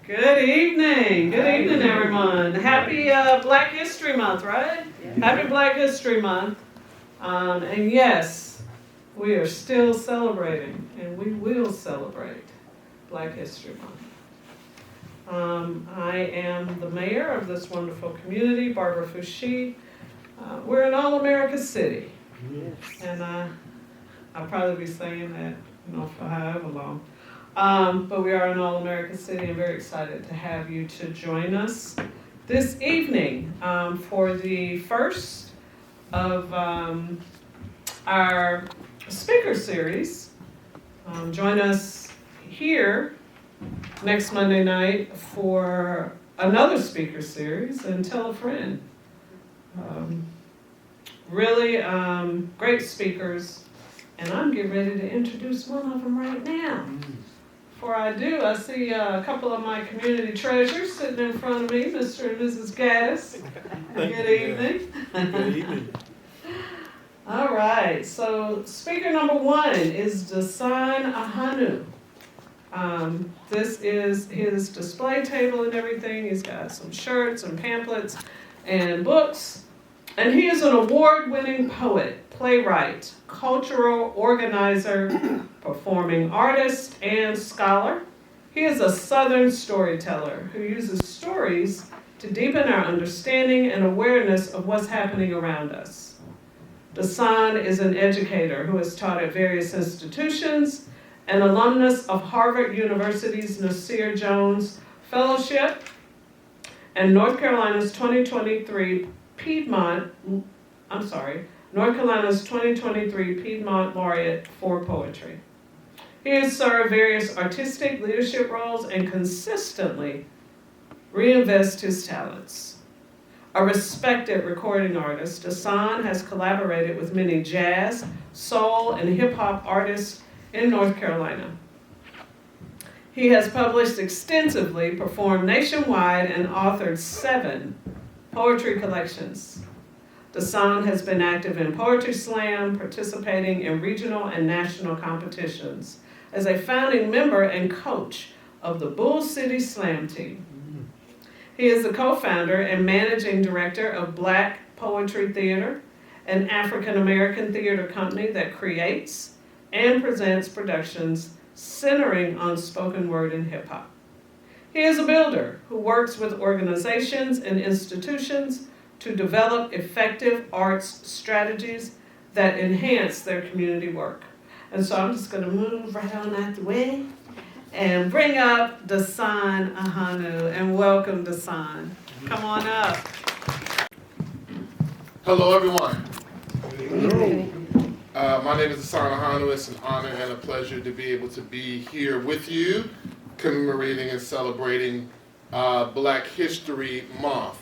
Good evening. Good evening, everyone. Happy Black History Month, right? Happy Black History Month. And yes, we are still celebrating, and we will celebrate Black History Month. I am the mayor of this wonderful community, Barbara Fouché. We're in All-America City. And I'll probably be saying that, for however long. But we are in All-America City and very excited to have you to join us this evening for the first of our speaker series. Join us here next Monday night for another speaker series, and tell a friend. Really great speakers, and I'm getting ready to introduce one of them right now. Before I do, I see a couple of my community treasures sitting in front of me, Mr. and Mrs. Gaddis. Good evening. Good evening. All right, so speaker number one is Dasan Ahanu. This is his display table and everything. He's got some shirts and pamphlets and books. And he is an award-winning poet, playwright, cultural organizer, performing artist, and scholar. He is a Southern storyteller who uses stories to deepen our understanding and awareness of what's happening around us. Dasan is an educator who has taught at various institutions, an alumnus of Harvard University's Nasir Jones Fellowship, and North Carolina's 2023 Piedmont Laureate for poetry. He has served various artistic leadership roles and consistently reinvests his talents. A respected recording artist, Dasan has collaborated with many jazz, soul, and hip-hop artists in North Carolina. He has published extensively, performed nationwide, and authored 7 poetry collections. Dasan has been active in poetry slam, participating in regional and national competitions as a founding member and coach of the Bull City Slam team. He is the co-founder and managing director of Black Poetry Theater, an African American theater company that creates and presents productions centering on spoken word and hip hop. He is a builder who works with organizations and institutions to develop effective arts strategies that enhance their community work. And so I'm just going to move right on out the way and bring up Dasan Ahanu, and welcome, Dasan. Come on up. Hello, everyone. My name is Dasan Ahanu. It's an honor and a pleasure to be able to be here with you, commemorating and celebrating Black History Month.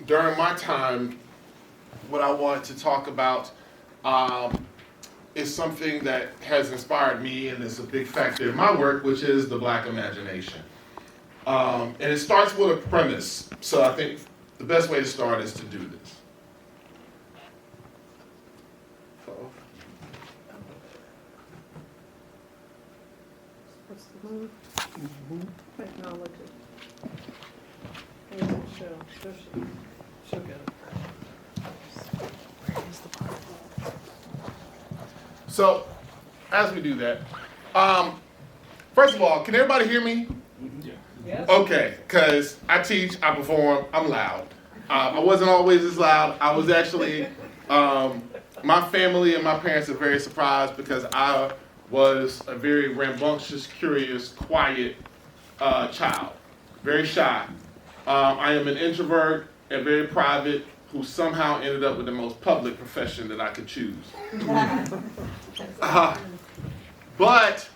During my time, what I wanted to talk about is something that has inspired me and is a big factor in my work, which is the Black imagination. And it starts with a premise. So I think the best way to start is to do this. What's the move? Technology. She'll get it. Where is the part? So, as we do that, first of all, can everybody hear me? Yes. Okay, because I teach, I perform, I'm loud. I wasn't always as loud. I was actually, my family and my parents are very surprised because I was a very rambunctious, curious, quiet child, very shy. I am an introvert and very private who somehow ended up with the most public profession that I could choose. But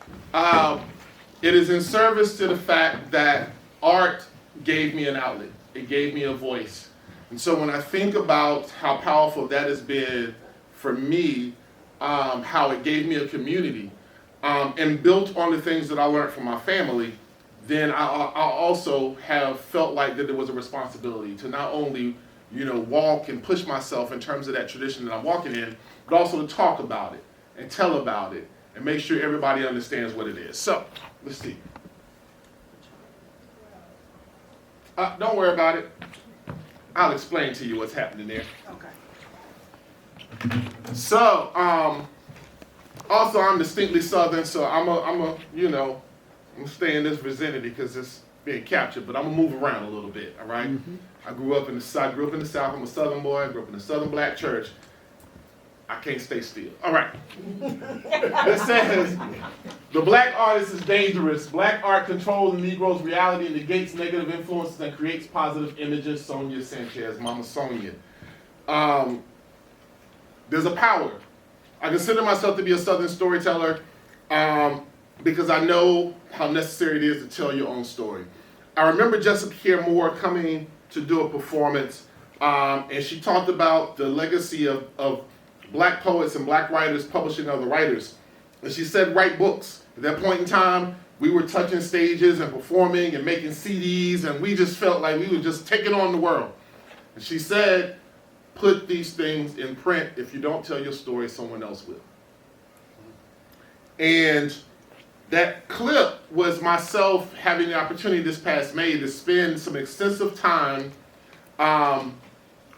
it is in service to the fact that art gave me an outlet. It gave me a voice. And so when I think about how powerful that has been for me, how it gave me a community, and built on the things that I learned from my family, then I also have felt like that there was a responsibility to not only walk and push myself in terms of that tradition that I'm walking in, but also to talk about it and tell about it and make sure everybody understands what it is. So, let's see. Don't worry about it. I'll explain to you what's happening there. Okay. So, also I'm distinctly Southern, so I'm stay in this vicinity because it's being captured, but I'm gonna move around a little bit, all right? Mm-hmm. I grew up in the South. I'm a Southern boy. I grew up in the Southern Black Church. I can't stay still. All right. It says, the black artist is dangerous. Black art controls the Negro's reality and negates negative influences and creates positive images. Sonia Sanchez, Mama Sonia. There's a power. I consider myself to be a Southern storyteller because I know how necessary it is to tell your own story. I remember Jessica Care Moore coming to do a performance, and she talked about the legacy of black poets and black writers publishing other writers. And she said, write books. At that point in time, we were touching stages and performing and making CDs, and we just felt like we were just taking on the world. And she said, put these things in print. If you don't tell your story, someone else will. And that clip was myself having the opportunity this past May to spend some extensive time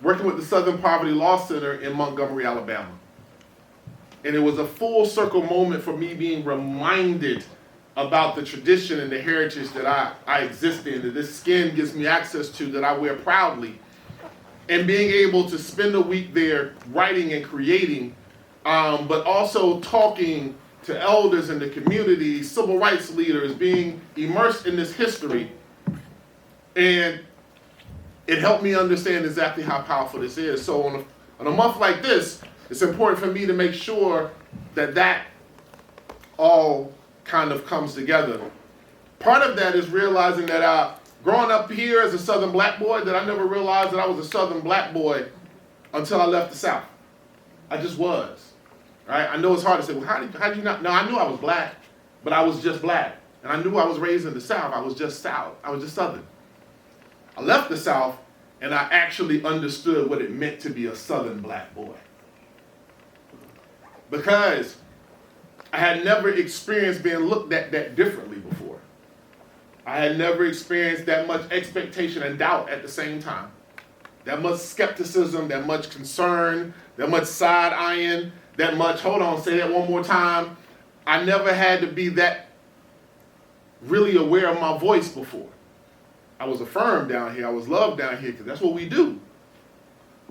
working with the Southern Poverty Law Center in Montgomery, Alabama. And it was a full circle moment for me being reminded about the tradition and the heritage that I exist in, that this skin gives me access to, that I wear proudly. And being able to spend a week there writing and creating, but also talking to elders in the community, civil rights leaders, being immersed in this history. And it helped me understand exactly how powerful this is. So on a month like this, it's important for me to make sure that all kind of comes together. Part of that is realizing that growing up here as a Southern black boy, that I never realized that I was a Southern black boy until I left the South. I just was. Right? I know it's hard to say, well, how did you not? No, I knew I was black, but I was just black. And I knew I was raised in the South. I was just South. I was just Southern. I left the South, and I actually understood what it meant to be a Southern black boy. Because I had never experienced being looked at that differently before. I had never experienced that much expectation and doubt at the same time. That much skepticism, that much concern, that much side-eyeing, that much, hold on, say that one more time. I never had to be that really aware of my voice before. I was affirmed down here. I was loved down here because that's what we do.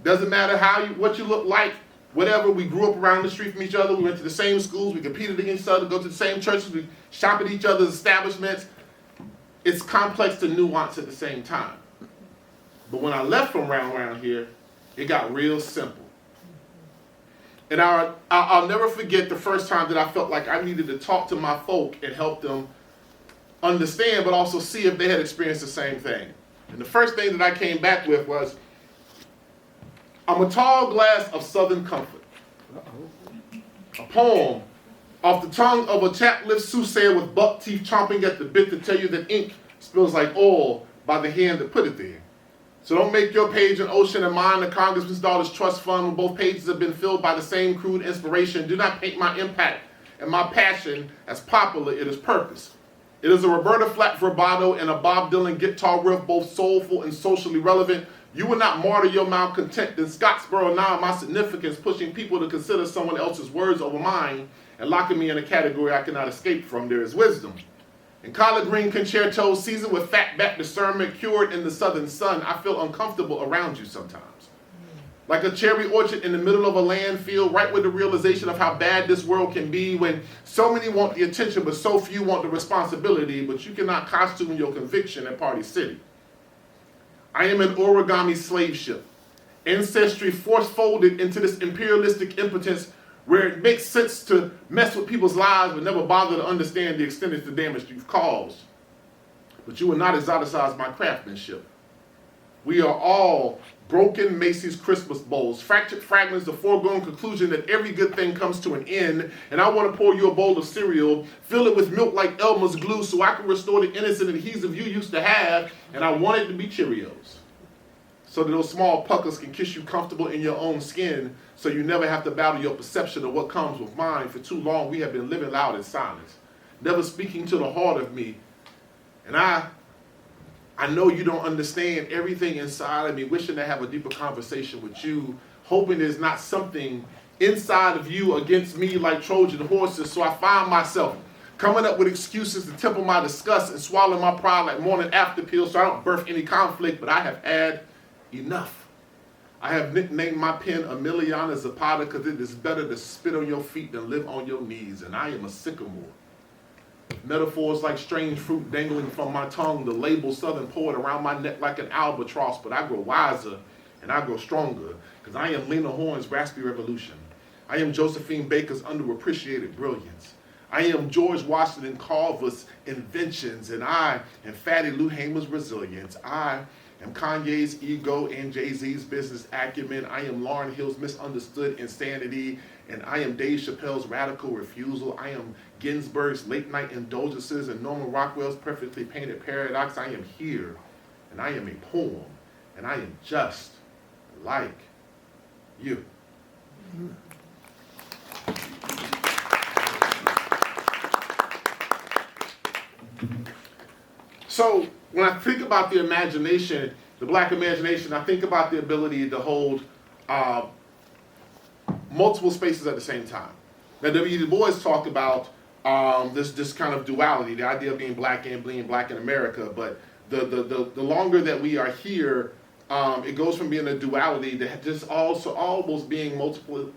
Doesn't matter what you look like, whatever. We grew up around the street from each other. We went to the same schools. We competed against each other, go to the same churches. We shop at each other's establishments. It's complex and nuanced at the same time. But when I left from around here, it got real simple. And I'll never forget the first time that I felt like I needed to talk to my folk and help them understand, but also see if they had experienced the same thing. And the first thing that I came back with was, I'm a tall glass of Southern comfort. A poem off the tongue of a chap-lipped soothsayer with buck teeth chomping at the bit to tell you that ink spills like oil by the hand that put it there. So don't make your page an ocean and mine the Congressman's daughter's trust fund when both pages have been filled by the same crude inspiration. Do not paint my impact and my passion as popular, it is purpose. It is a Roberta Flack vibrato and a Bob Dylan guitar riff, both soulful and socially relevant. You will not martyr your malcontent in Scottsboro now my significance, pushing people to consider someone else's words over mine and locking me in a category I cannot escape from. There is wisdom. In collard green concertos, seasoned with fatback discernment, cured in the southern sun, I feel uncomfortable around you sometimes. Like a cherry orchard in the middle of a landfill, right with the realization of how bad this world can be when so many want the attention but so few want the responsibility, but you cannot costume your conviction at Party City. I am an origami slave ship, ancestry force-folded into this imperialistic impotence where it makes sense to mess with people's lives but never bother to understand the extent of the damage you've caused. But you will not exoticize my craftsmanship. We are all broken Macy's Christmas bowls, fractured fragments of foregone conclusion that every good thing comes to an end, and I want to pour you a bowl of cereal, fill it with milk like Elmer's glue so I can restore the innocent adhesive you used to have, and I want it to be Cheerios. So that those small puckers can kiss you comfortable in your own skin so you never have to battle your perception of what comes with mine. For too long we have been living loud in silence, never speaking to the heart of me. And I I know you don't understand everything inside of me, wishing to have a deeper conversation with you, hoping there's not something inside of you against me like Trojan horses. So I find myself coming up with excuses to temper my disgust and swallow my pride like morning after pills so I don't birth any conflict, but I have had enough. I have nicknamed my pen Emiliana Zapata because it is better to spit on your feet than live on your knees, and I am a sycamore. Metaphors like strange fruit dangling from my tongue, the label Southern poet around my neck like an albatross, but I grow wiser and I grow stronger because I am Lena Horne's raspy revolution. I am Josephine Baker's underappreciated brilliance. I am George Washington Carver's inventions, and I am Fatty Lou Hamer's resilience. I am Kanye's ego and Jay-Z's business acumen. I am Lauryn Hill's misunderstood insanity, and I am Dave Chappelle's radical refusal. I am Ginsberg's late night indulgences and Norman Rockwell's perfectly painted paradox. I am here, and I am a poem, and I am just like you. So when I think about the imagination, the black imagination, I think about the ability to hold multiple spaces at the same time. Now, W. Du Bois talked about this kind of duality, the idea of being black and being black in America. But the longer that we are here, it goes from being a duality to just also almost being multiple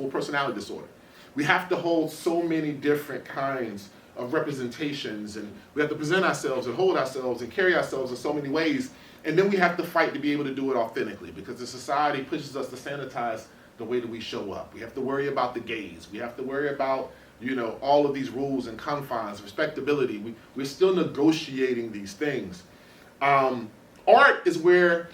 personality disorder. We have to hold so many different kinds of representations, and we have to present ourselves and hold ourselves and carry ourselves in so many ways, and then we have to fight to be able to do it authentically, because the society pushes us to sanitize the way that we show up. We have to worry about the gaze. We have to worry about, all of these rules and confines, respectability. We're still negotiating these things. Art is where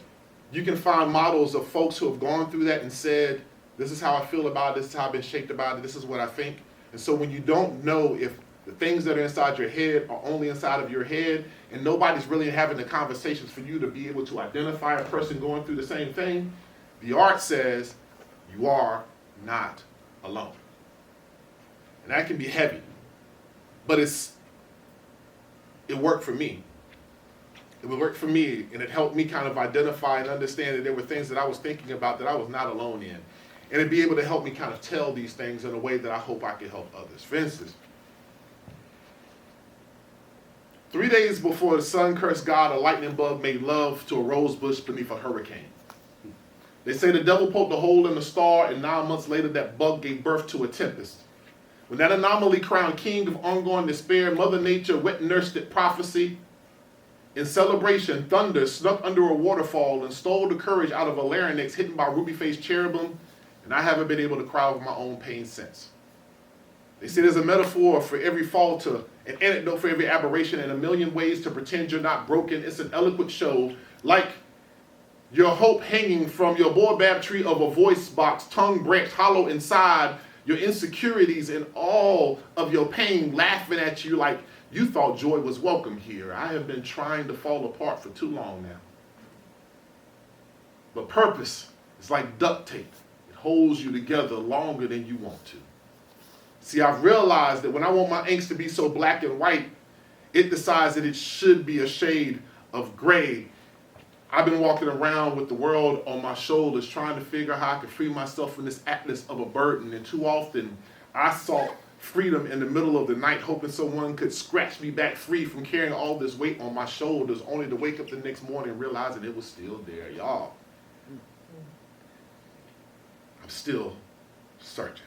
you can find models of folks who have gone through that and said, this is how I feel about it, this is how I've been shaped about it, this is what I think. And so when you don't know if the things that are inside your head are only inside of your head, and nobody's really having the conversations for you to be able to identify a person going through the same thing, the art says you are not alone. And that can be heavy, but it worked for me. It worked for me, and it helped me kind of identify and understand that there were things that I was thinking about that I was not alone in. And it'd be able to help me kind of tell these things in a way that I hope I can help others. For instance, 3 days before the sun cursed God, a lightning bug made love to a rose bush beneath a hurricane. They say the devil poked a hole in the star, and 9 months later that bug gave birth to a tempest. When that anomaly crowned king of ongoing despair, Mother Nature wet nursed it prophecy. In celebration, thunder snuck under a waterfall and stole the courage out of a larynx hidden by ruby-faced cherubim, and I haven't been able to cry over my own pain since. They say there's a metaphor for every falter, an anecdote for every aberration, and a million ways to pretend you're not broken. It's an eloquent show, like your hope hanging from your baobab tree of a voice box, tongue branched hollow inside, your insecurities and all of your pain laughing at you like you thought joy was welcome here. I have been trying to fall apart for too long now. But purpose is like duct tape. It holds you together longer than you want to. See, I've realized that when I want my angst to be so black and white, it decides that it should be a shade of gray. I've been walking around with the world on my shoulders trying to figure out how I can free myself from this atlas of a burden. And too often, I sought freedom in the middle of the night, hoping someone could scratch me back free from carrying all this weight on my shoulders, only to wake up the next morning realizing it was still there, y'all. I'm still searching.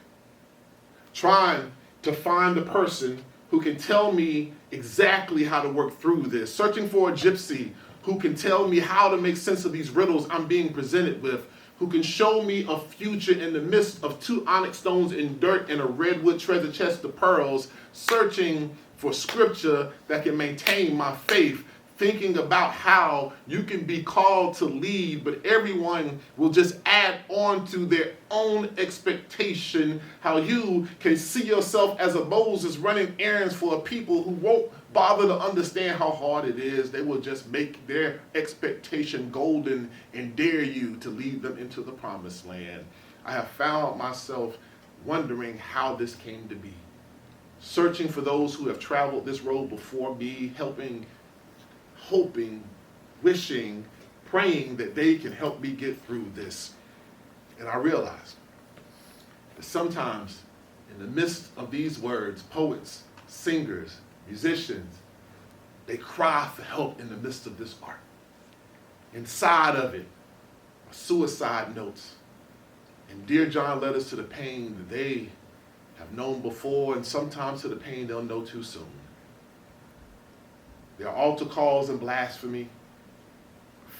Trying to find a person who can tell me exactly how to work through this. Searching for a gypsy who can tell me how to make sense of these riddles I'm being presented with, who can show me a future in the midst of 2 onyx stones in dirt and a redwood treasure chest of pearls, searching for scripture that can maintain my faith, thinking about how you can be called to lead, but everyone will just add on to their own expectation, how you can see yourself as a Moses running errands for a people who won't bother to understand how hard it is. They will just make their expectation golden and dare you to lead them into the promised land. I have found myself wondering how this came to be. Searching for those who have traveled this road before me, hoping, wishing, praying that they can help me get through this. And I realized that sometimes in the midst of these words, poets, singers, musicians, they cry for help in the midst of this art. Inside of it are suicide notes and Dear John letters to the pain that they have known before, and sometimes to the pain they'll know too soon. There are altar calls and blasphemy,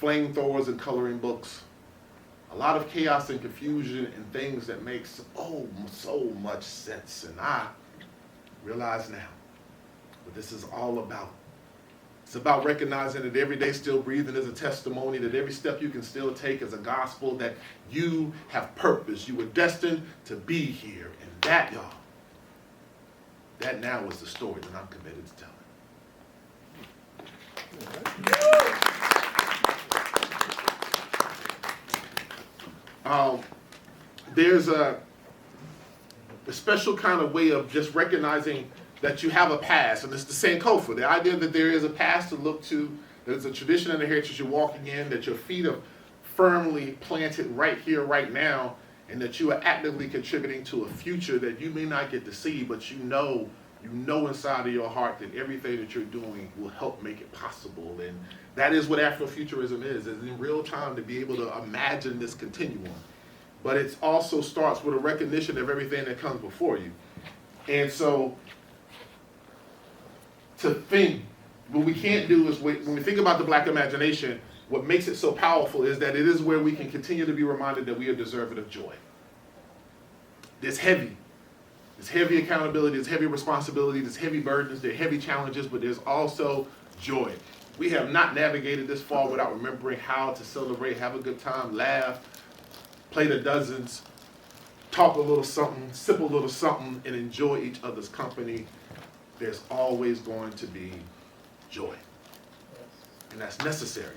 flamethrowers and coloring books, a lot of chaos and confusion and things that make so much sense. And I realize now what this is all about. It's about recognizing that every day still breathing is a testimony, that every step you can still take is a gospel, that you have purpose. You were destined to be here. And that, y'all, that now is the story that I'm committed to telling. There's a special kind of way of just recognizing that you have a past, and it's the Sankofa, the idea that there is a past to look to, there's a tradition and a heritage you're walking in, that your feet are firmly planted right here, right now, and that you are actively contributing to a future that you may not get to see, but you know inside of your heart that everything that you're doing will help make it possible. And that is what Afrofuturism is in real time, to be able to imagine this continuum. But it also starts with a recognition of everything that comes before you. And so, to think, what we can't do is, when we think about the Black imagination, what makes it so powerful is that it is where we can continue to be reminded that we are deserving of joy. There's heavy accountability, there's heavy responsibility, there's heavy burdens, there's heavy challenges, but there's also joy. We have not navigated this far without remembering how to celebrate, have a good time, laugh, play the dozens, talk a little something, sip a little something, and enjoy each other's company. There's always going to be joy. And that's necessary.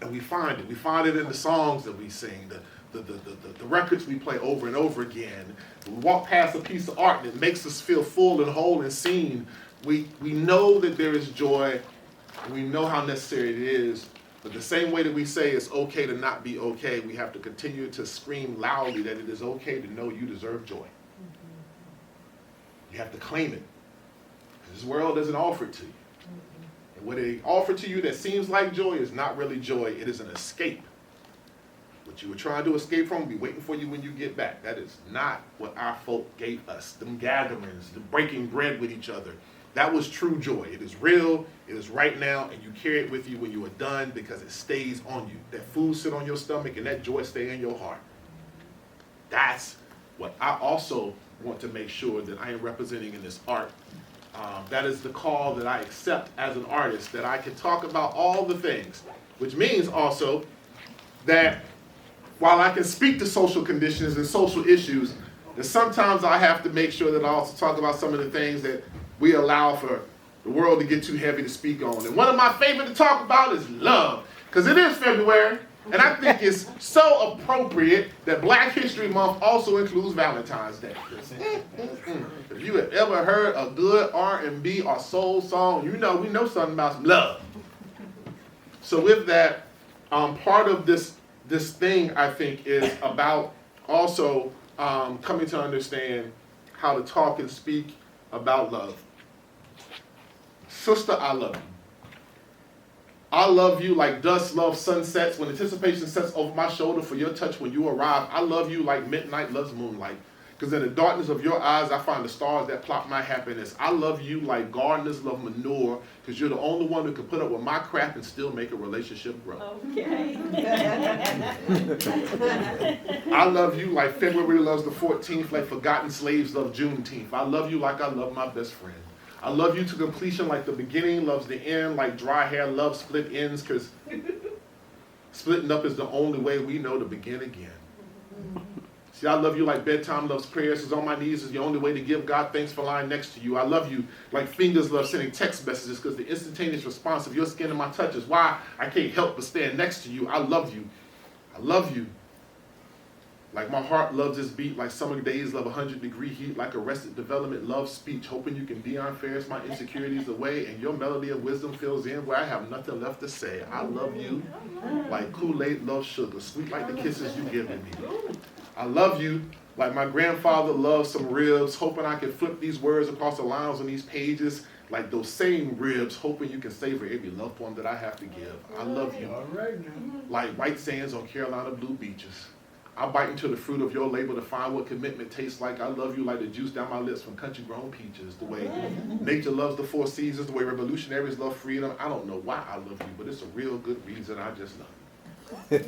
And we find it. We find it in the songs that we sing, the records we play over and over again. We walk past a piece of art that makes us feel full and whole and seen. We know that there is joy, and we know how necessary it is. But the same way that we say it's okay to not be okay, we have to continue to scream loudly that it is okay to know you deserve joy. You have to claim it. This world doesn't offer it to you. And what they offer to you that seems like joy is not really joy. It is an escape. What you were trying to escape from will be waiting for you when you get back. That is not what our folk gave us. Them gatherings, the breaking bread with each other. That was true joy. It is real. It is right now. And you carry it with you when you are done, because it stays on you. That food sit on your stomach and that joy stay in your heart. That's what I also want to make sure that I am representing in this art. That is the call that I accept as an artist, that I can talk about all the things, which means also that while I can speak to social conditions and social issues, that sometimes I have to make sure that I also talk about some of the things that we allow for the world to get too heavy to speak on. And one of my favorite to talk about is love, because it is February, and I think it's so appropriate that Black History Month also includes Valentine's Day. If you have ever heard a good R&B or soul song, we know something about some love. So with that, part of this thing, I think, is about also coming to understand how to talk and speak about love. Sister, I love you. I love you like dust loves sunsets, when anticipation sets over my shoulder for your touch when you arrive. I love you like midnight loves moonlight, because in the darkness of your eyes I find the stars that plot my happiness. I love you like gardeners love manure, because you're the only one who can put up with my crap and still make a relationship grow. Okay. I love you like February loves the 14th, like forgotten slaves love Juneteenth. I love you like I love my best friend. I love you to completion like the beginning loves the end, like dry hair loves split ends, because splitting up is the only way we know to begin again. See, I love you like bedtime loves prayers, because on my knees is the only way to give God thanks for lying next to you. I love you like fingers love sending text messages, because the instantaneous response of your skin and my touch is why I can't help but stand next to you. I love you. I love you Like my heart loves this beat, like summer days love 100-degree heat, like Arrested Development love speech, hoping you can Deion Ferris my insecurities away, and your melody of wisdom fills in where I have nothing left to say. I love you like Kool-Aid loves sugar, sweet like the kisses you given me. I love you like my grandfather loves some ribs, hoping I can flip these words across the lines on these pages, like those same ribs, hoping you can savor every love poem that I have to give. I love you like white sands on Carolina blue beaches. I bite into the fruit of your labor to find what commitment tastes like. I love you like the juice down my lips from country-grown peaches. The way nature loves the four seasons, the way revolutionaries love freedom. I don't know why I love you, but it's a real good reason. I just love you.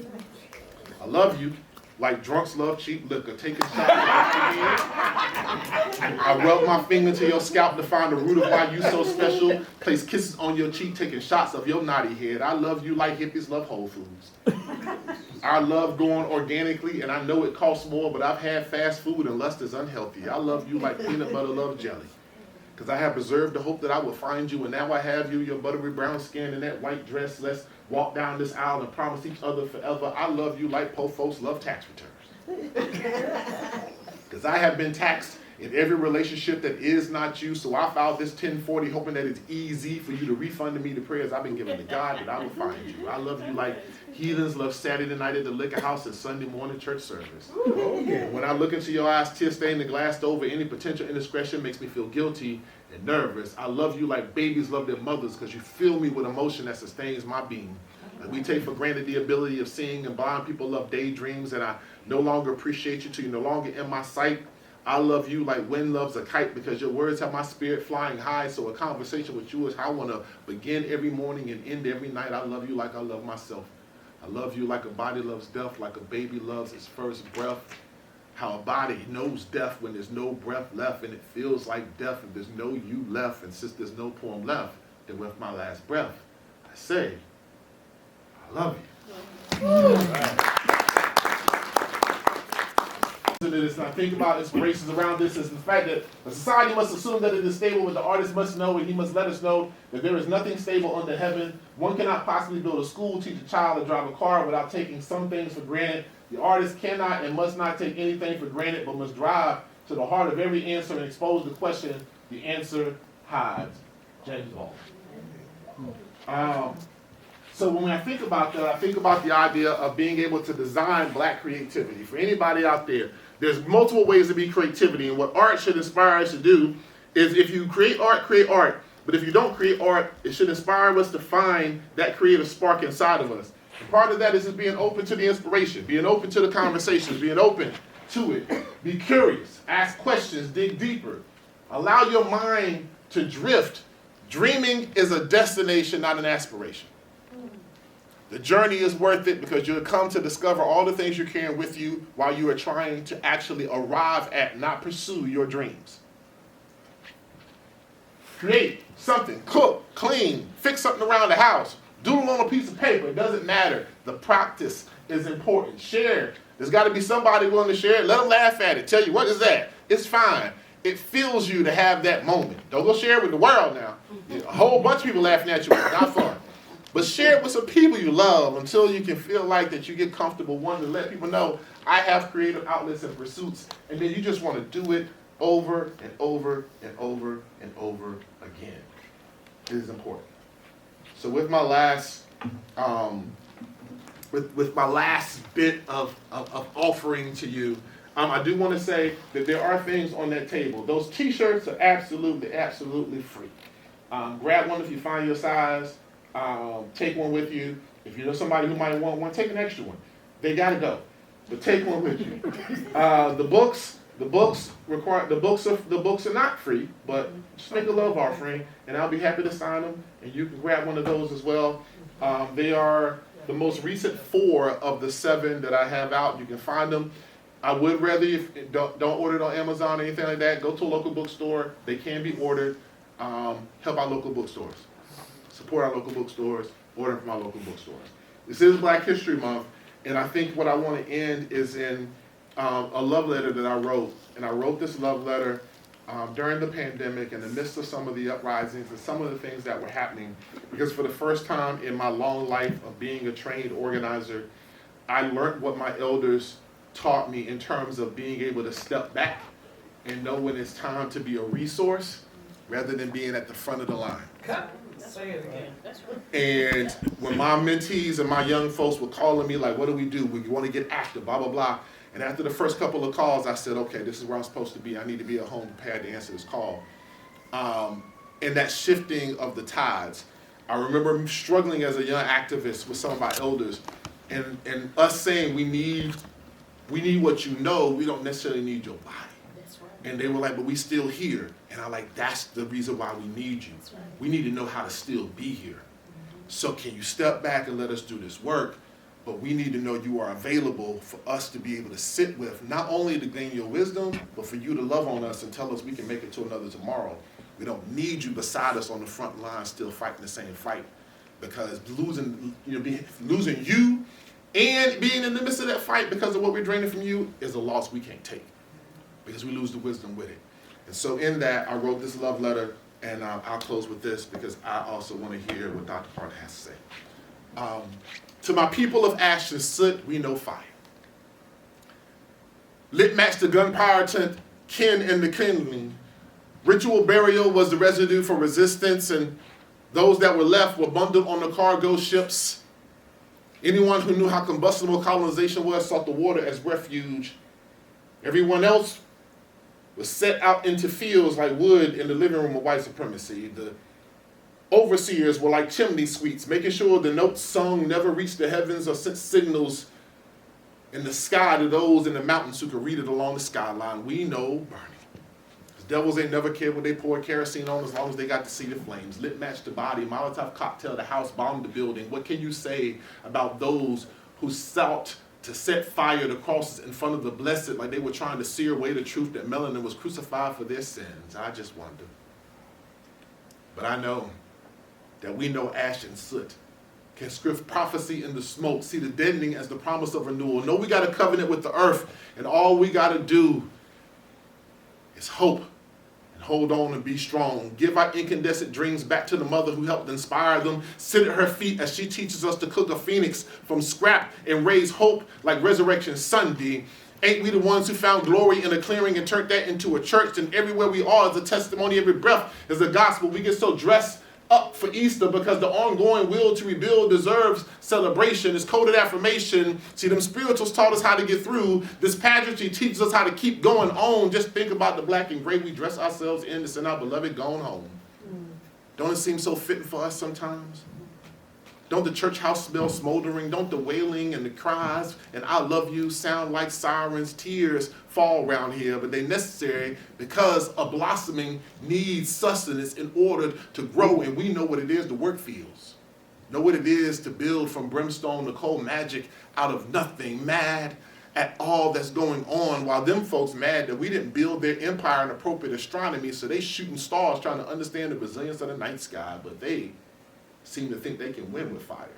I love you like drunks love cheap liquor, taking shots. I rub my finger to your scalp to find the root of why you so special. Place kisses on your cheek, taking shots of your naughty head. I love you like hippies love Whole Foods. I love going organically, and I know it costs more, but I've had fast food and lust is unhealthy. I love you like peanut butter loves jelly, because I have preserved the hope that I will find you, and now I have you, your buttery brown skin and that white dress. Let's walk down this aisle and promise each other forever. I love you like poor folks love tax returns, because I have been taxed in every relationship that is not you, so I filed this 1040 hoping that it's easy for you to refund me the prayers I've been giving to God, that I will find you. I love you like heathens love Saturday night at the liquor house and Sunday morning church service. When I look into your eyes, tear stained and glassed over, any potential indiscretion makes me feel guilty and nervous. I love you like babies love their mothers, because you fill me with emotion that sustains my being. Like we take for granted the ability of seeing, and blind people love daydreams, and I no longer appreciate you till you're no longer in my sight. I love you like wind loves a kite, because your words have my spirit flying high, so a conversation with you is how I want to begin every morning and end every night. I love you like I love myself. I love you like a body loves death, like a baby loves its first breath. How a body knows death when there's no breath left, and it feels like death if there's no you left, and since there's no poem left, then with my last breath, I say, I love you. And I think about inspirations around this is the fact that the society must assume that it is stable, but the artist must know, and he must let us know that there is nothing stable under heaven. One cannot possibly build a school, teach a child, or drive a car without taking some things for granted. The artist cannot and must not take anything for granted, but must drive to the heart of every answer and expose the question the answer hides. James Baldwin. So when I think about that, I think about the idea of being able to design black creativity. For anybody out there, there's multiple ways to be creativity, and what art should inspire us to do is, if you create art, create art. But if you don't create art, it should inspire us to find that creative spark inside of us. And part of that is just being open to the inspiration, being open to the conversations, being open to it. Be curious, ask questions, dig deeper. Allow your mind to drift. Dreaming is a destination, not an aspiration. The journey is worth it, because you'll come to discover all the things you're carrying with you while you are trying to actually arrive at, not pursue, your dreams. Create something, cook, clean, fix something around the house, doodle on a piece of paper. It doesn't matter. The practice is important. Share. There's got to be somebody willing to share it. Let them laugh at it. Tell you, what is that? It's fine. It fills you to have that moment. Don't go share it with the world now. A whole bunch of people laughing at you. It's not fun. But share it with some people you love until you can feel like that you get comfortable wanting to let people know, I have creative outlets and pursuits, and then you just want to do it over and over and over and over again. It is important. So with my last with my last bit of offering to you, I do want to say that there are things on that table. Those t-shirts are absolutely free. Grab one if you find your size. Take one with you. If you know somebody who might want one, take an extra one. They gotta go, but take one with you. The books are not free, but just make a love offering, and I'll be happy to sign them. And you can grab one of those as well. They are the most recent 4 of the 7 that I have out. You can find them. I would rather you don't order it on Amazon or anything like that. Go to a local bookstore. They can be ordered. Help our local bookstores. Support our local bookstores, order from our local bookstores. This is Black History Month, and I think what I want to end is in a love letter that I wrote. And I wrote this love letter during the pandemic, in the midst of some of the uprisings and some of the things that were happening, because for the first time in my long life of being a trained organizer, I learned what my elders taught me in terms of being able to step back and know when it's time to be a resource rather than being at the front of the line. Say it again. And when my mentees and my young folks were calling me like, what do? We want to get active, blah, blah, blah. And after the first couple of calls, I said, okay, this is where I'm supposed to be. I need to be at home prepared to answer this call. And that shifting of the tides. I remember struggling as a young activist with some of our elders and us saying we need what you know, we don't necessarily need your body. That's right. And they were like, but we still here. And I'm like, that's the reason why we need you. That's right. We need to know how to still be here. So can you step back and let us do this work? But we need to know you are available for us to be able to sit with, not only to gain your wisdom, but for you to love on us and tell us we can make it to another tomorrow. We don't need you beside us on the front line still fighting the same fight. Because losing you and being in the midst of that fight because of what we're draining from you is a loss we can't take. Because we lose the wisdom with it. And so in that, I wrote this love letter, and I'll close with this because I also want to hear what Dr. Carter has to say. To my people of ash and soot, we know fire. Lit match the gunpowder to kin and the kindling. Ritual burial was the residue for resistance, and those that were left were bundled on the cargo ships. Anyone who knew how combustible colonization was sought the water as refuge. Everyone else was set out into fields like wood in the living room of white supremacy. The overseers were like chimney sweeps, making sure the notes sung never reached the heavens or sent signals in the sky to those in the mountains who could read it along the skyline. We know burning. Devils ain't never cared what they poured kerosene on as long as they got to see the flames. Lit match the body, Molotov cocktail the house, bombed the building. What can you say about those who sought to set fire to crosses in front of the blessed like they were trying to sear away the truth that melanin was crucified for their sins? I just wonder. But I know that we know ash and soot can script prophecy in the smoke, see the deadening as the promise of renewal. Know we got a covenant with the earth, and all we got to do is hope. Hold on and be strong. Give our incandescent dreams back to the mother who helped inspire them. Sit at her feet as she teaches us to cook a phoenix from scrap and raise hope like Resurrection Sunday. Ain't we the ones who found glory in a clearing and turned that into a church? And everywhere we are is a testimony. Every breath is a gospel. We get so dressed up for Easter because the ongoing will to rebuild deserves celebration. It's coded affirmation. See, them spirituals taught us how to get through. This pageantry teaches us how to keep going on. Just think about the black and gray we dress ourselves in to send our beloved gone home. Don't it seem so fitting for us sometimes? Don't the church house smell smoldering? Don't the wailing and the cries and I love you sound like sirens? Tears fall around here, but they're necessary because a blossoming needs sustenance in order to grow, and we know what it is to work fields. Know what it is to build from brimstone to coal magic out of nothing, mad at all that's going on, while them folks mad that we didn't build their empire in appropriate astronomy, so they shooting stars trying to understand the resilience of the night sky, but they seem to think they can win with fire.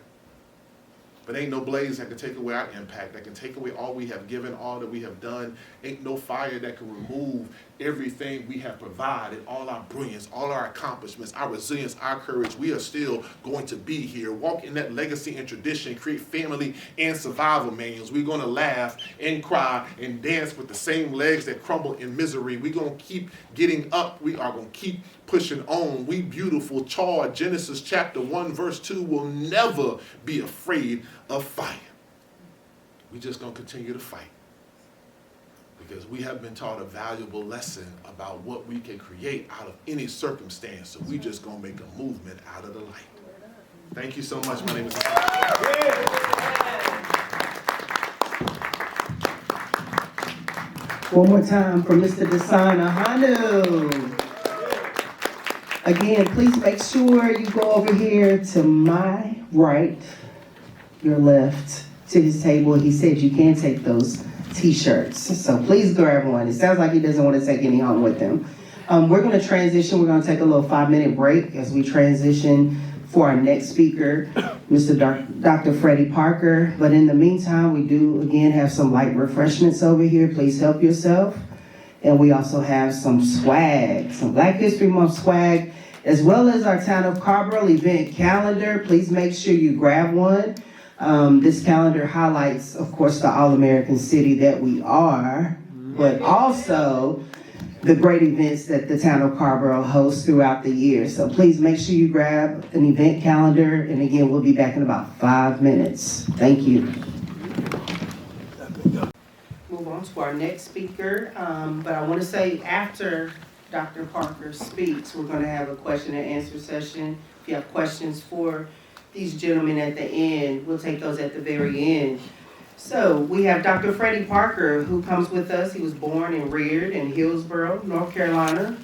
But ain't no blaze that can take away our impact, that can take away all we have given, all that we have done. Ain't no fire that can remove everything we have provided, all our brilliance, all our accomplishments, our resilience, our courage. We are still going to be here. Walk in that legacy and tradition, create family and survival manuals. We're going to laugh and cry and dance with the same legs that crumble in misery. We're going to keep getting up. We are going to keep pushing on. We beautiful, charred. Genesis chapter 1, verse 2 will never be afraid of fire. We're just going to continue to fight. Because we have been taught a valuable lesson about what we can create out of any circumstance. So we just going to make a movement out of the light. Thank you so much. My name is One more time for Mr. Dasan Ahanu. Again, please make sure you go over here to my right, your left, to his table. He said you can take those t-shirts, so please grab one. It sounds like he doesn't want to take any home with him. We're going to transition. We're going to take a little 5-minute break as we transition for our next speaker, Mr. Dr. Freddie Parker. But in the meantime, we do again have some light refreshments over here. Please help yourself. And we also have some swag, some Black History Month swag, as well as our Town of Carrboro event calendar. Please make sure you grab one. This calendar highlights, of course, the all-American city that we are, but also the great events that the town of Carrboro hosts throughout the year. So please make sure you grab an event calendar, and again, we'll be back in about 5 minutes. Thank you. Move on to our next speaker, but I want to say after Dr. Parker speaks, we're going to have a question and answer session. If you have questions for these gentlemen at the end, we'll take those at the very end. So we have Dr. Freddie Parker, who comes with us. He was born and reared in Hillsborough, North Carolina.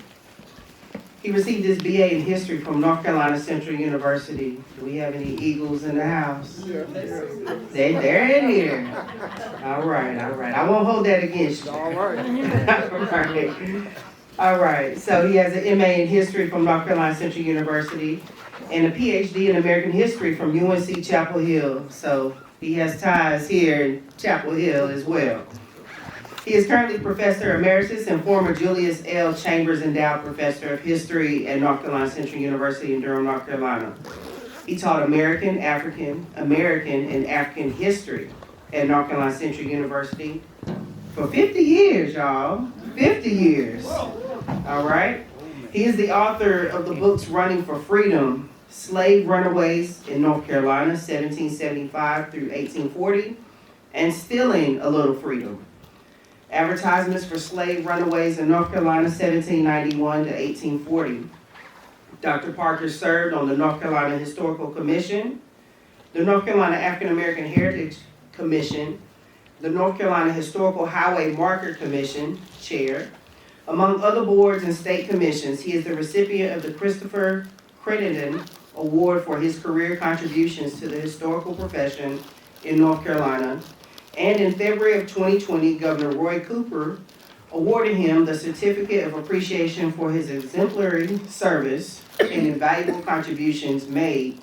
He received his BA in history from North Carolina Central University. Do we have any Eagles in the house? Yeah. They're in here. All right. I won't hold that against you. All right. All right. So he has an MA in history from North Carolina Central University and a PhD in American history from UNC Chapel Hill. So he has ties here in Chapel Hill as well. He is currently Professor Emeritus and former Julius L. Chambers Endowed Professor of History at North Carolina Central University in Durham, North Carolina. He taught American, African, and African history at North Carolina Central University for 50 years, y'all. 50 years. All right. He is the author of the books Running for Freedom, Slave Runaways in North Carolina, 1775 through 1840, and Stealing a Little Freedom, Advertisements for Slave Runaways in North Carolina, 1791 to 1840. Dr. Parker served on the North Carolina Historical Commission, the North Carolina African American Heritage Commission, the North Carolina Historical Highway Marker Commission, chair. Among other boards and state commissions, he is the recipient of the Christopher Crittenden Award for his career contributions to the historical profession in North Carolina. And in February of 2020, Governor Roy Cooper awarded him the Certificate of Appreciation for his exemplary service and invaluable contributions made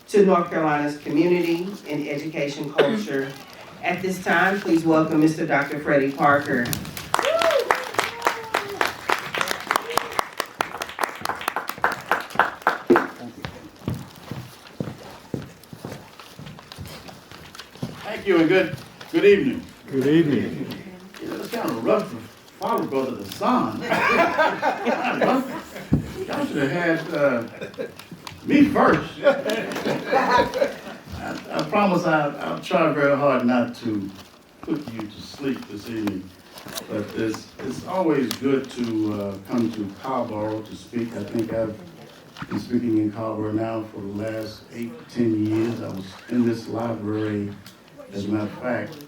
to North Carolina's community and education culture. At this time, please welcome Mr. Dr. Freddie Parker. Thank you and good evening. Good evening. You know, it's kind of rough for father brother to son. Y'all should have had me first. I promise I'll try very hard not to put you to sleep this evening. But it's always good to come to Carrboro to speak. I think I've been speaking in Carrboro now for the last 8 to 10 years. I was in this library, as a matter of fact,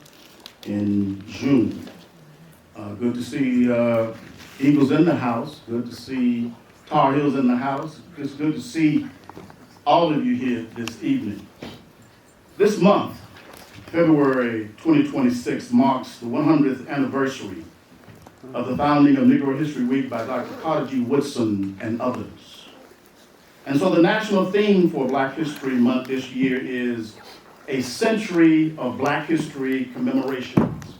in June. Good to see Eagles in the house. Good to see Tar Heels in the house. It's good to see all of you here this evening. This month, February 2026, marks the 100th anniversary of the founding of Negro History Week by Dr. Carter G. Woodson and others. And so the national theme for Black History Month this year is a century of Black history commemorations.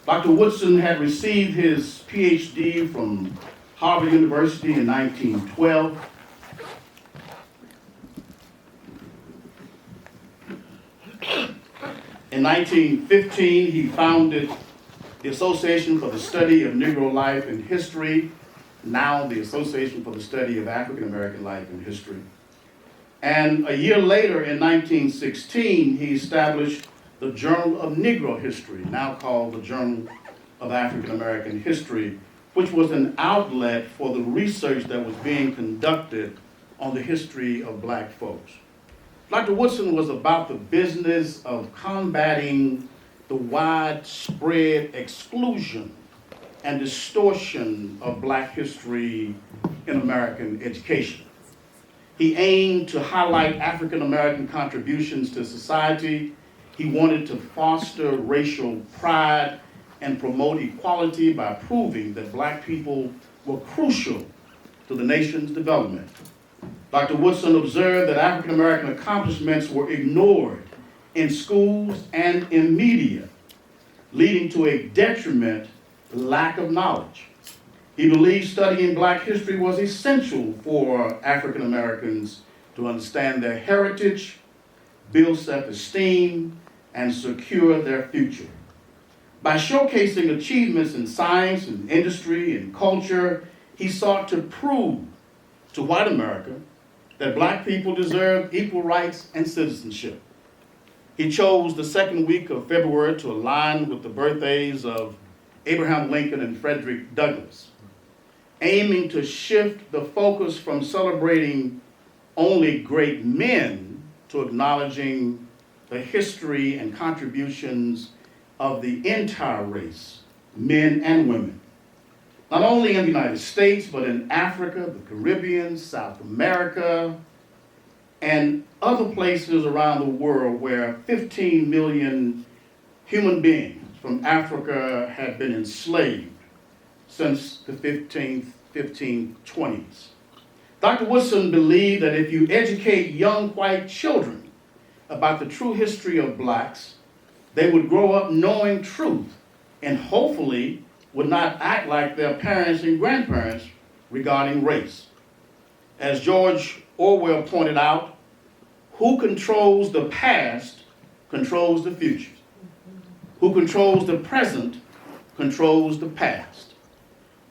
Dr. Woodson had received his PhD from Harvard University in 1912. In 1915, he founded the Association for the Study of Negro Life and History, now the Association for the Study of African American Life and History. And a year later, in 1916, he established the Journal of Negro History, now called the Journal of African American History, which was an outlet for the research that was being conducted on the history of Black folks. Dr. Woodson was about the business of combating the widespread exclusion and distortion of Black history in American education. He aimed to highlight African American contributions to society. He wanted to foster racial pride and promote equality by proving that Black people were crucial to the nation's development. Dr. Woodson observed that African American accomplishments were ignored in schools and in media, leading to a detriment, lack of knowledge. He believed studying Black history was essential for African Americans to understand their heritage, build self-esteem, and secure their future. By showcasing achievements in science and industry and culture, he sought to prove to white America that black people deserve equal rights and citizenship. He chose the second week of February to align with the birthdays of Abraham Lincoln and Frederick Douglass, aiming to shift the focus from celebrating only great men to acknowledging the history and contributions of the entire race, men and women, not only in the United States, but in Africa, the Caribbean, South America, and other places around the world where 15 million human beings from Africa had been enslaved since the 1520s. Dr. Woodson believed that if you educate young white children about the true history of blacks, they would grow up knowing truth and hopefully would not act like their parents and grandparents regarding race. As George Orwell pointed out, who controls the past controls the future. Who controls the present controls the past.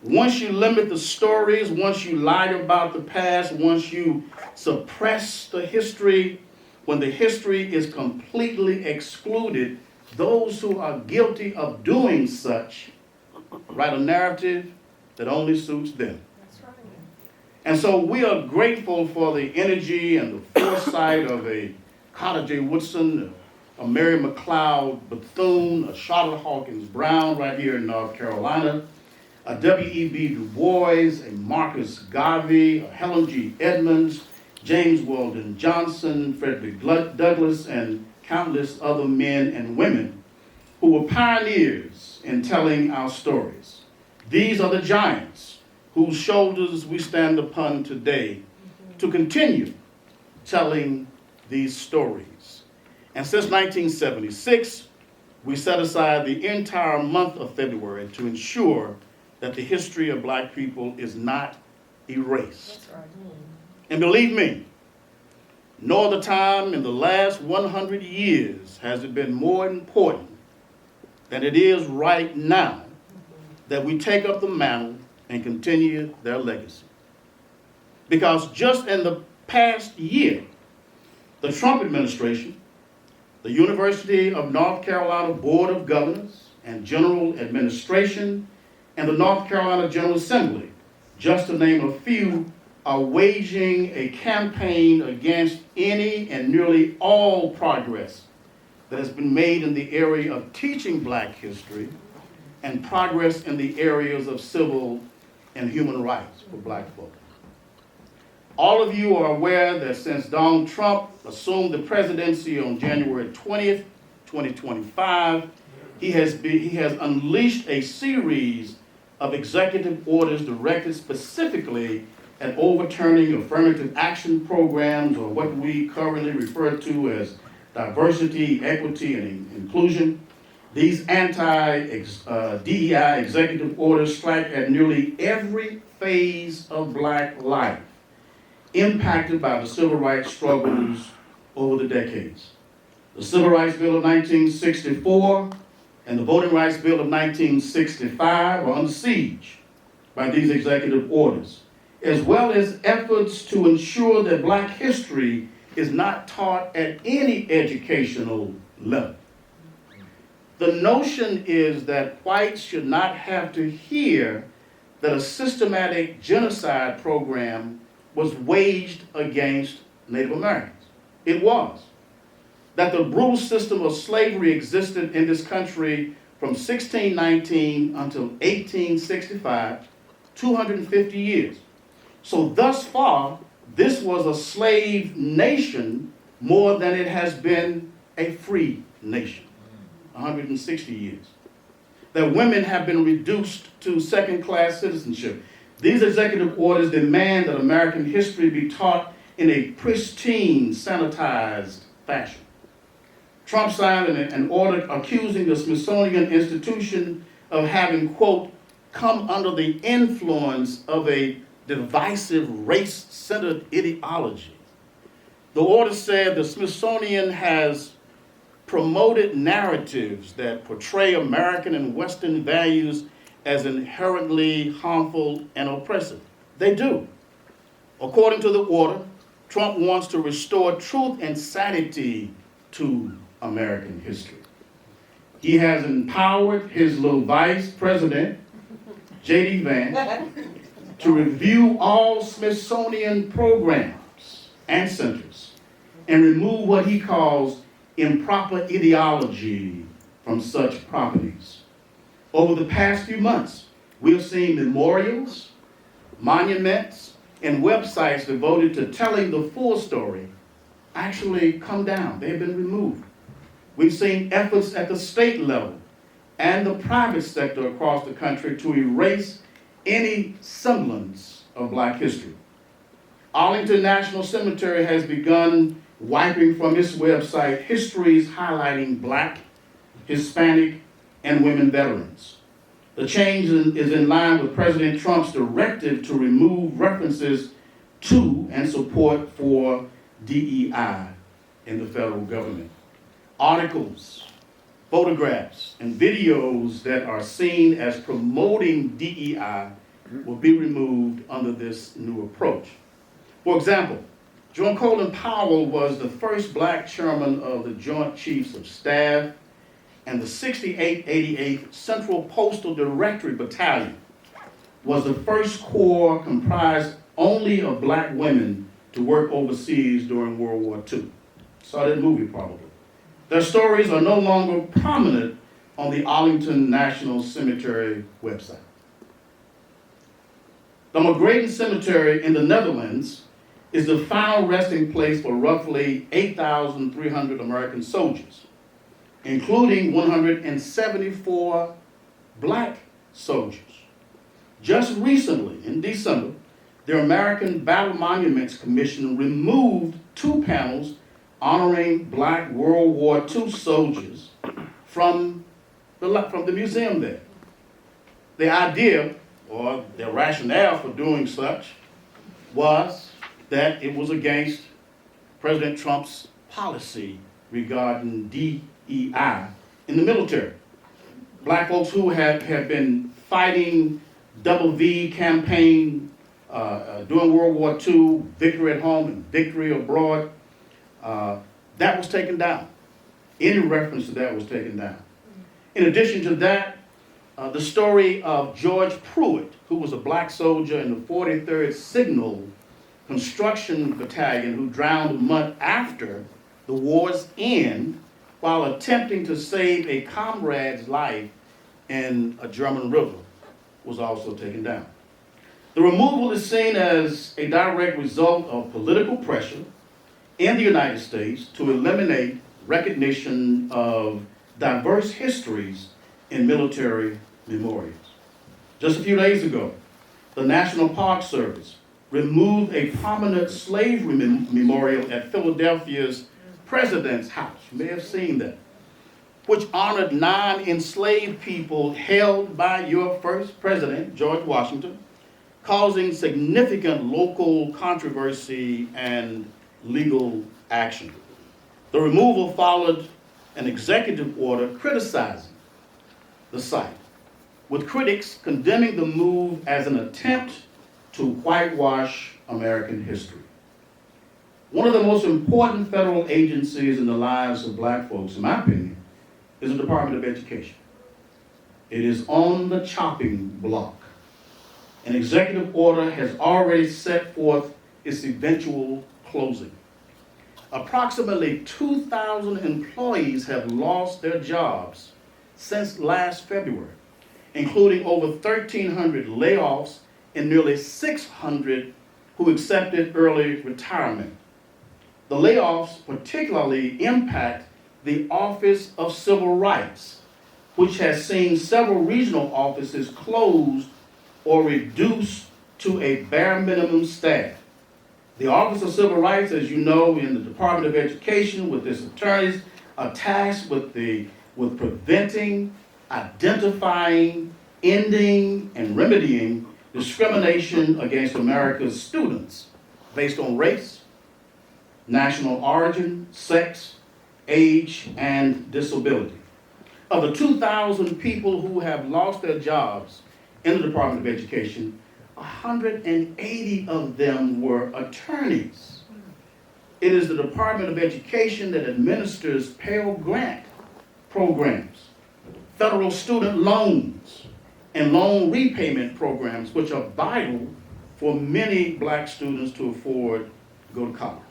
Once you limit the stories, once you lie about the past, once you suppress the history, when the history is completely excluded, those who are guilty of doing such write a narrative that only suits them. That's right. And so we are grateful for the energy and the foresight of a Carter J. Woodson, a Mary McLeod Bethune, a Charlotte Hawkins Brown right here in North Carolina, a W.E.B. Du Bois, a Marcus Garvey, a Helen G. Edmonds, James Weldon Johnson, Frederick Douglass, and countless other men and women who were pioneers in telling our stories. These are the giants whose shoulders we stand upon today to continue telling these stories. And since 1976, we set aside the entire month of February to ensure that the history of black people is not erased. That's right. And believe me, no other time in the last 100 years has it been more important than it is right now that we take up the mantle and continue their legacy. Because just in the past year, the Trump administration, the University of North Carolina Board of Governors and General Administration, and the North Carolina General Assembly, just to name a few, are waging a campaign against any and nearly all progress that has been made in the area of teaching black history and progress in the areas of civil and human rights for black folk. All of you are aware that since Donald Trump assumed the presidency on January 20th, 2025, he has unleashed a series of executive orders directed specifically at overturning affirmative action programs, or what we currently refer to as diversity, equity, and inclusion. These anti-DEI executive orders strike at nearly every phase of black life impacted by the civil rights struggles over the decades. The Civil Rights Bill of 1964 and the Voting Rights Bill of 1965 are under siege by these executive orders, as well as efforts to ensure that black history is not taught at any educational level. The notion is that whites should not have to hear that a systematic genocide program was waged against Native Americans. It was. That the brutal system of slavery existed in this country from 1619 until 1865, 250 years. So thus far, this was a slave nation more than it has been a free nation, 160 years. That women have been reduced to second-class citizenship. These executive orders demand that American history be taught in a pristine, sanitized fashion. Trump signed an order accusing the Smithsonian Institution of having, quote, come under the influence of a divisive race-centered ideology. The order said the Smithsonian has promoted narratives that portray American and Western values as inherently harmful and oppressive. They do. According to the order, Trump wants to restore truth and sanity to American history. He has empowered his little vice president, J.D. Vance, to review all Smithsonian programs and centers and remove what he calls improper ideology from such properties. Over the past few months, we've seen memorials, monuments, and websites devoted to telling the full story actually come down. They've been removed. We've seen efforts at the state level and the private sector across the country to erase any semblance of Black history. Arlington National Cemetery has begun wiping from its website histories highlighting Black, Hispanic, and women veterans. The change is in line with President Trump's directive to remove references to and support for DEI in the federal government. Articles, photographs, and videos that are seen as promoting DEI will be removed under this new approach. For example, John Colin Powell was the first Black chairman of the Joint Chiefs of Staff, and the 6888th Central Postal Directory Battalion was the first corps comprised only of Black women to work overseas during World War II. Saw that movie probably. Their stories are no longer prominent on the Arlington National Cemetery website. The McGraden Cemetery in the Netherlands is the final resting place for roughly 8,300 American soldiers, including 174 Black soldiers. Just recently, in December, the American Battle Monuments Commission removed 2 panels honoring Black World War II soldiers from the museum there. The idea, or the rationale for doing such, was that it was against President Trump's policy regarding DEI in the military. Black folks who have been fighting Double V campaign during World War II, victory at home and victory abroad, that was taken down. Any reference to that was taken down. In addition to that, the story of George Pruitt, who was a Black soldier in the 43rd Signal Construction Battalion who drowned a month after the war's end while attempting to save a comrade's life in a German river, was also taken down. The removal is seen as a direct result of political pressure in the United States to eliminate recognition of diverse histories in military memorials. Just a few days ago, the National Park Service removed a prominent slavery memorial at Philadelphia's President's House. You may have seen that, which honored 9 enslaved people held by your first president, George Washington, causing significant local controversy and legal action. The removal followed an executive order criticizing the site, with critics condemning the move as an attempt to whitewash American history. One of the most important federal agencies in the lives of Black folks, in my opinion, is the Department of Education. It is on the chopping block. An executive order has already set forth its eventual closing. Approximately 2,000 employees have lost their jobs since last February, including over 1,300 layoffs and nearly 600 who accepted early retirement. The layoffs particularly impact the Office of Civil Rights, which has seen several regional offices closed or reduced to a bare minimum staff. The Office of Civil Rights, as you know, in the Department of Education with its attorneys, are tasked with preventing, identifying, ending, and remedying discrimination against America's students based on race, national origin, sex, age, and disability. Of the 2,000 people who have lost their jobs in the Department of Education, 180 of them were attorneys. It is the Department of Education that administers Pell Grant programs, federal student loans, and loan repayment programs, which are vital for many black students to afford to go to college.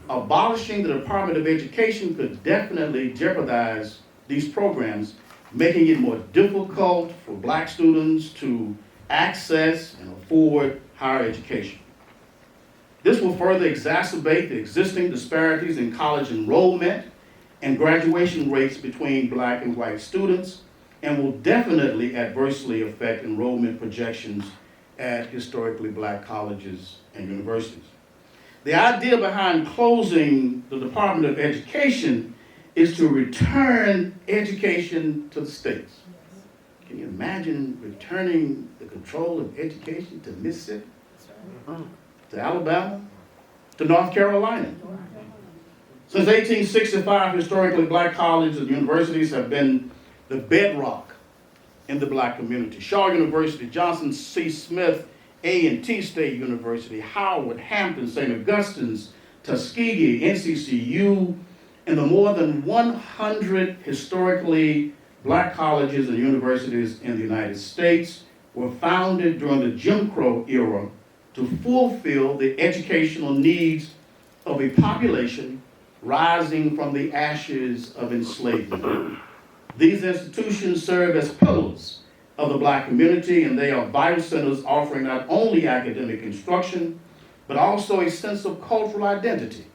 Abolishing the Department of Education could definitely jeopardize these programs, making it more difficult for black students to access and afford higher education. This will further exacerbate the existing disparities in college enrollment and graduation rates between black and white students, and will definitely adversely affect enrollment projections at historically black colleges and universities. The idea behind closing the Department of Education is to return education to the states. Can you imagine returning the control of education to Mississippi, to Alabama, to North Carolina? Since 1865, historically black colleges and universities have been the bedrock in the black community. Shaw University, Johnson C. Smith, A&T State University, Howard, Hampton, St. Augustine's, Tuskegee, NCCU, and the more than 100 historically black colleges and universities in the United States were founded during the Jim Crow era to fulfill the educational needs of a population rising from the ashes of enslavement. These institutions serve as pillars of the black community, and they are vital centers offering not only academic instruction, but also a sense of cultural identity,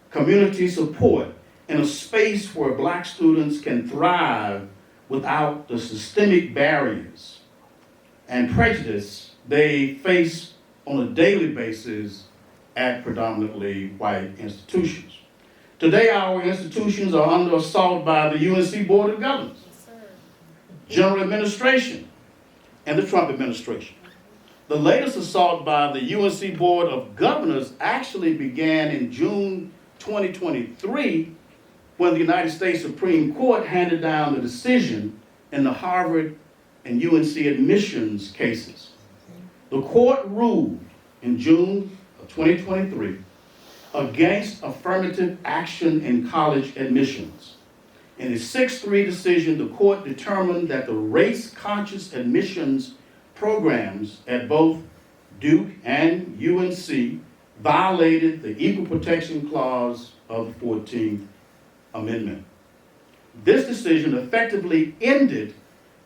community support, and a space where black students can thrive without the systemic barriers and prejudice they face on a daily basis at predominantly white institutions. Today, our institutions are under assault by the UNC Board of Governors, General Administration, and the Trump administration. The latest assault by the UNC Board of Governors actually began in June 2023 when the United States Supreme Court handed down the decision in the Harvard and UNC admissions cases. The court ruled in June of 2023 against affirmative action in college admissions. In a 6-3 decision, the court determined that the race-conscious admissions programs at both Duke and UNC violated the Equal Protection Clause of the 14th Amendment. This decision effectively ended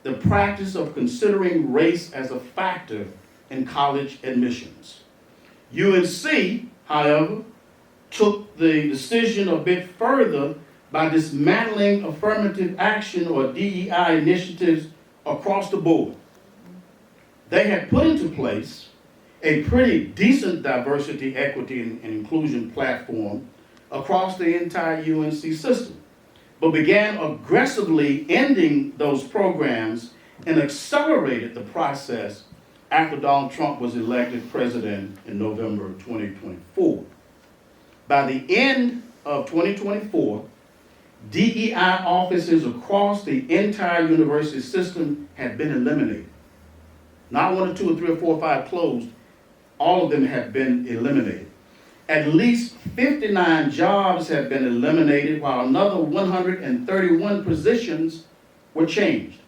the practice of considering race as a factor in college admissions. UNC, however, took the decision a bit further by dismantling affirmative action or DEI initiatives across the board. They had put into place a pretty decent diversity, equity, and inclusion platform across the entire UNC system, but began aggressively ending those programs and accelerated the process after Donald Trump was elected president in November 2024. By the end of 2024, DEI offices across the entire university system had been eliminated. Not 1 or 2 or 3 or 4 or 5 closed, all of them have been eliminated. At least 59 jobs have been eliminated, while another 131 positions were changed.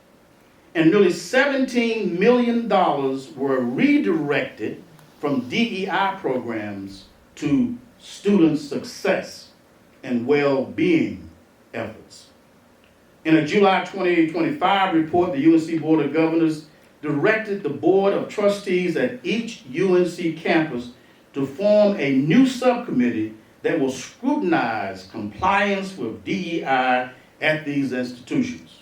And nearly $17 million were redirected from DEI programs to student success and well-being efforts. In a July 2025 report, the UNC Board of Governors directed the Board of Trustees at each UNC campus to form a new subcommittee that will scrutinize compliance with DEI at these institutions.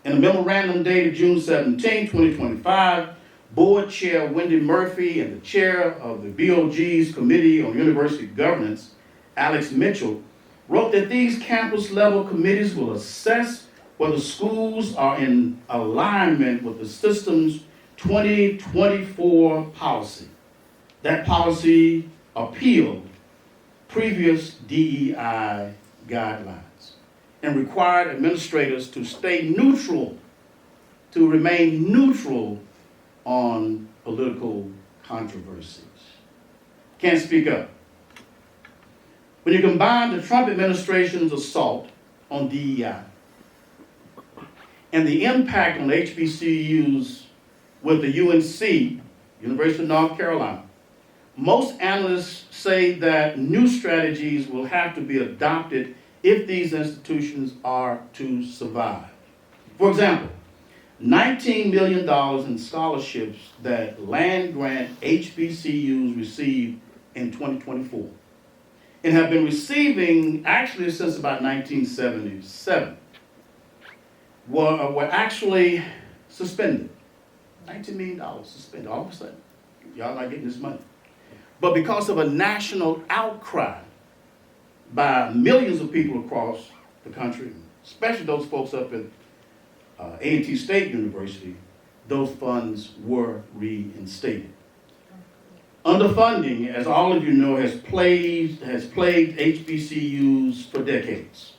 In a memorandum dated June 17, 2025, Board Chair Wendy Murphy and the Chair of the BOG's Committee on University Governance, Alex Mitchell, wrote that these campus-level committees will assess whether schools are in alignment with the system's 2024 policy. That policy appealed previous DEI guidelines and required administrators to stay neutral, to remain neutral on political controversies. Can't speak up. When you combine the Trump administration's assault on DEI and the impact on HBCUs with the UNC, University of North Carolina, most analysts say that new strategies will have to be adopted if these institutions are to survive. For example, $19 million in scholarships that land-grant HBCUs received in 2024 and have been receiving actually since about 1977 were actually suspended. $19 million suspended all of a sudden. Y'all not getting this money. But because of a national outcry by millions of people across the country, especially those folks up at A&T State University, those funds were reinstated. Underfunding, as all of you know, has plagued HBCUs for decades.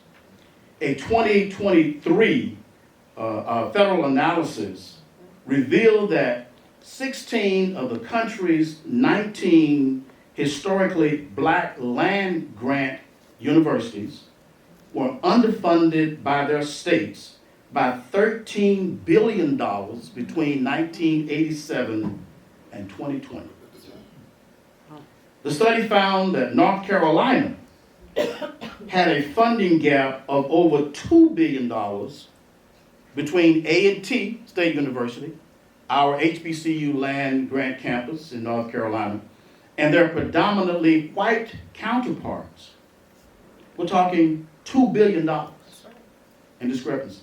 A 2023 federal analysis revealed that 16 of the country's 19 historically black land-grant universities were underfunded by their states by $13 billion between 1987 and 2020. The study found that North Carolina had a funding gap of over $2 billion between A&T State University, our HBCU land grant campus in North Carolina, and their predominantly white counterparts. We're talking $2 billion in discrepancy.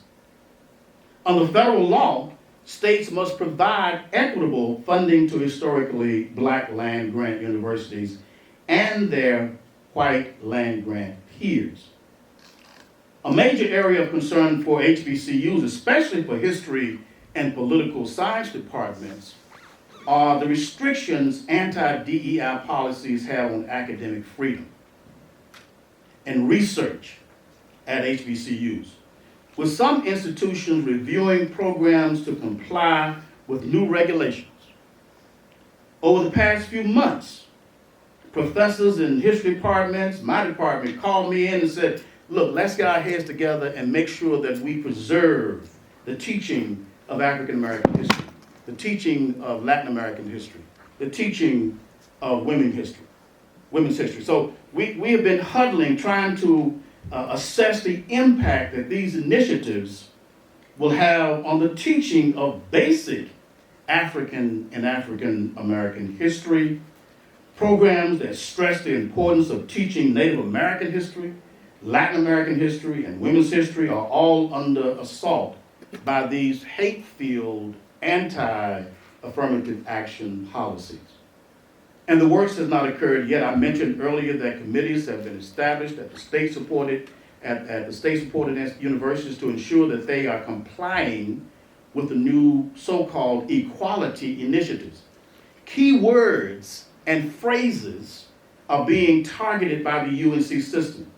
Under federal law, states must provide equitable funding to historically black land grant universities and their white land grant peers. A major area of concern for HBCUs, especially for history and political science departments, are the restrictions anti-DEI policies have on academic freedom and research at HBCUs, with some institutions reviewing programs to comply with new regulations. Over the past few months, professors in history departments, my department, called me in and said, look, let's get our heads together and make sure that we preserve the teaching of African American history, the teaching of Latin American history, the teaching of women's history. So we have been huddling, trying to assess the impact that these initiatives will have on the teaching of basic African and African American history, programs that stress the importance of teaching Native American history, Latin American history, and women's history are all under assault by these hate-filled anti-affirmative action policies. And the worst has not occurred yet. I mentioned earlier that committees have been established at the state-supported universities to ensure that they are complying with the new so-called equality initiatives. Key words and phrases are being targeted by the UNC system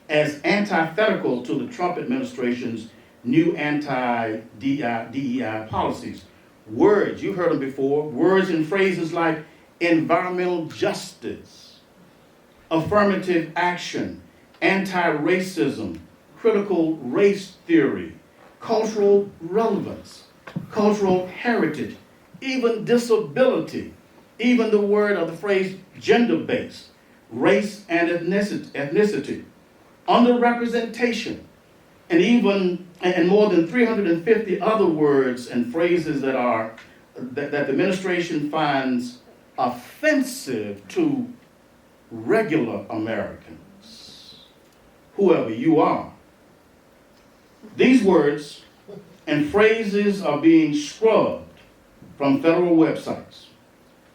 as antithetical to the Trump administration's new anti-DEI policies. Words, you've heard them before, words and phrases like environmental justice, affirmative action, anti-racism, critical race theory, cultural relevance, cultural heritage, even disability, even the word or the phrase gender-based, race and ethnicity, underrepresentation, and more than 350 other words and phrases that the administration finds offensive to regular Americans, whoever you are. These words and phrases are being scrubbed from federal websites,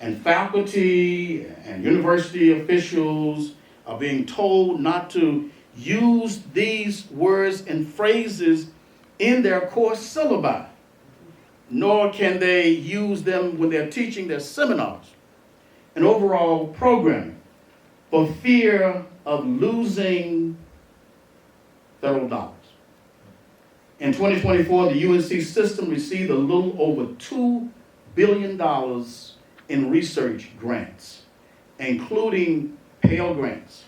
and faculty and university officials are being told not to use these words and phrases in their course syllabi, nor can they use them when they're teaching their seminars and overall programming. for fear of losing federal dollars. In 2024, the UNC system received a little over $2 billion in research grants, including Pell grants.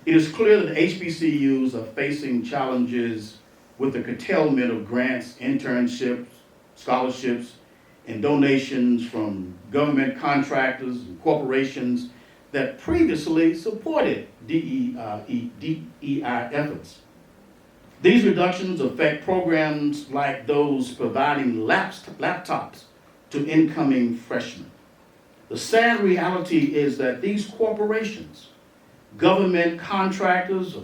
It is clear that HBCUs are facing challenges with the curtailment of grants, internships, scholarships, and donations from government contractors and corporations that previously supported DEI efforts. These reductions affect programs like those providing laptops to incoming freshmen. The sad reality is that these corporations, government contractors,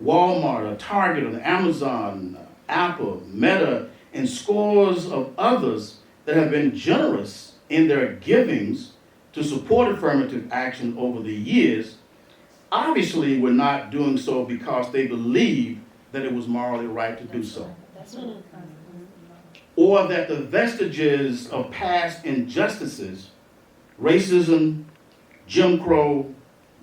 Walmart, Target, Amazon, Apple, Meta, and scores of others that have been generous in their givings to support affirmative action over the years, obviously were not doing so because they believed that it was morally right to do so. Or that the vestiges of past injustices, racism, Jim Crow,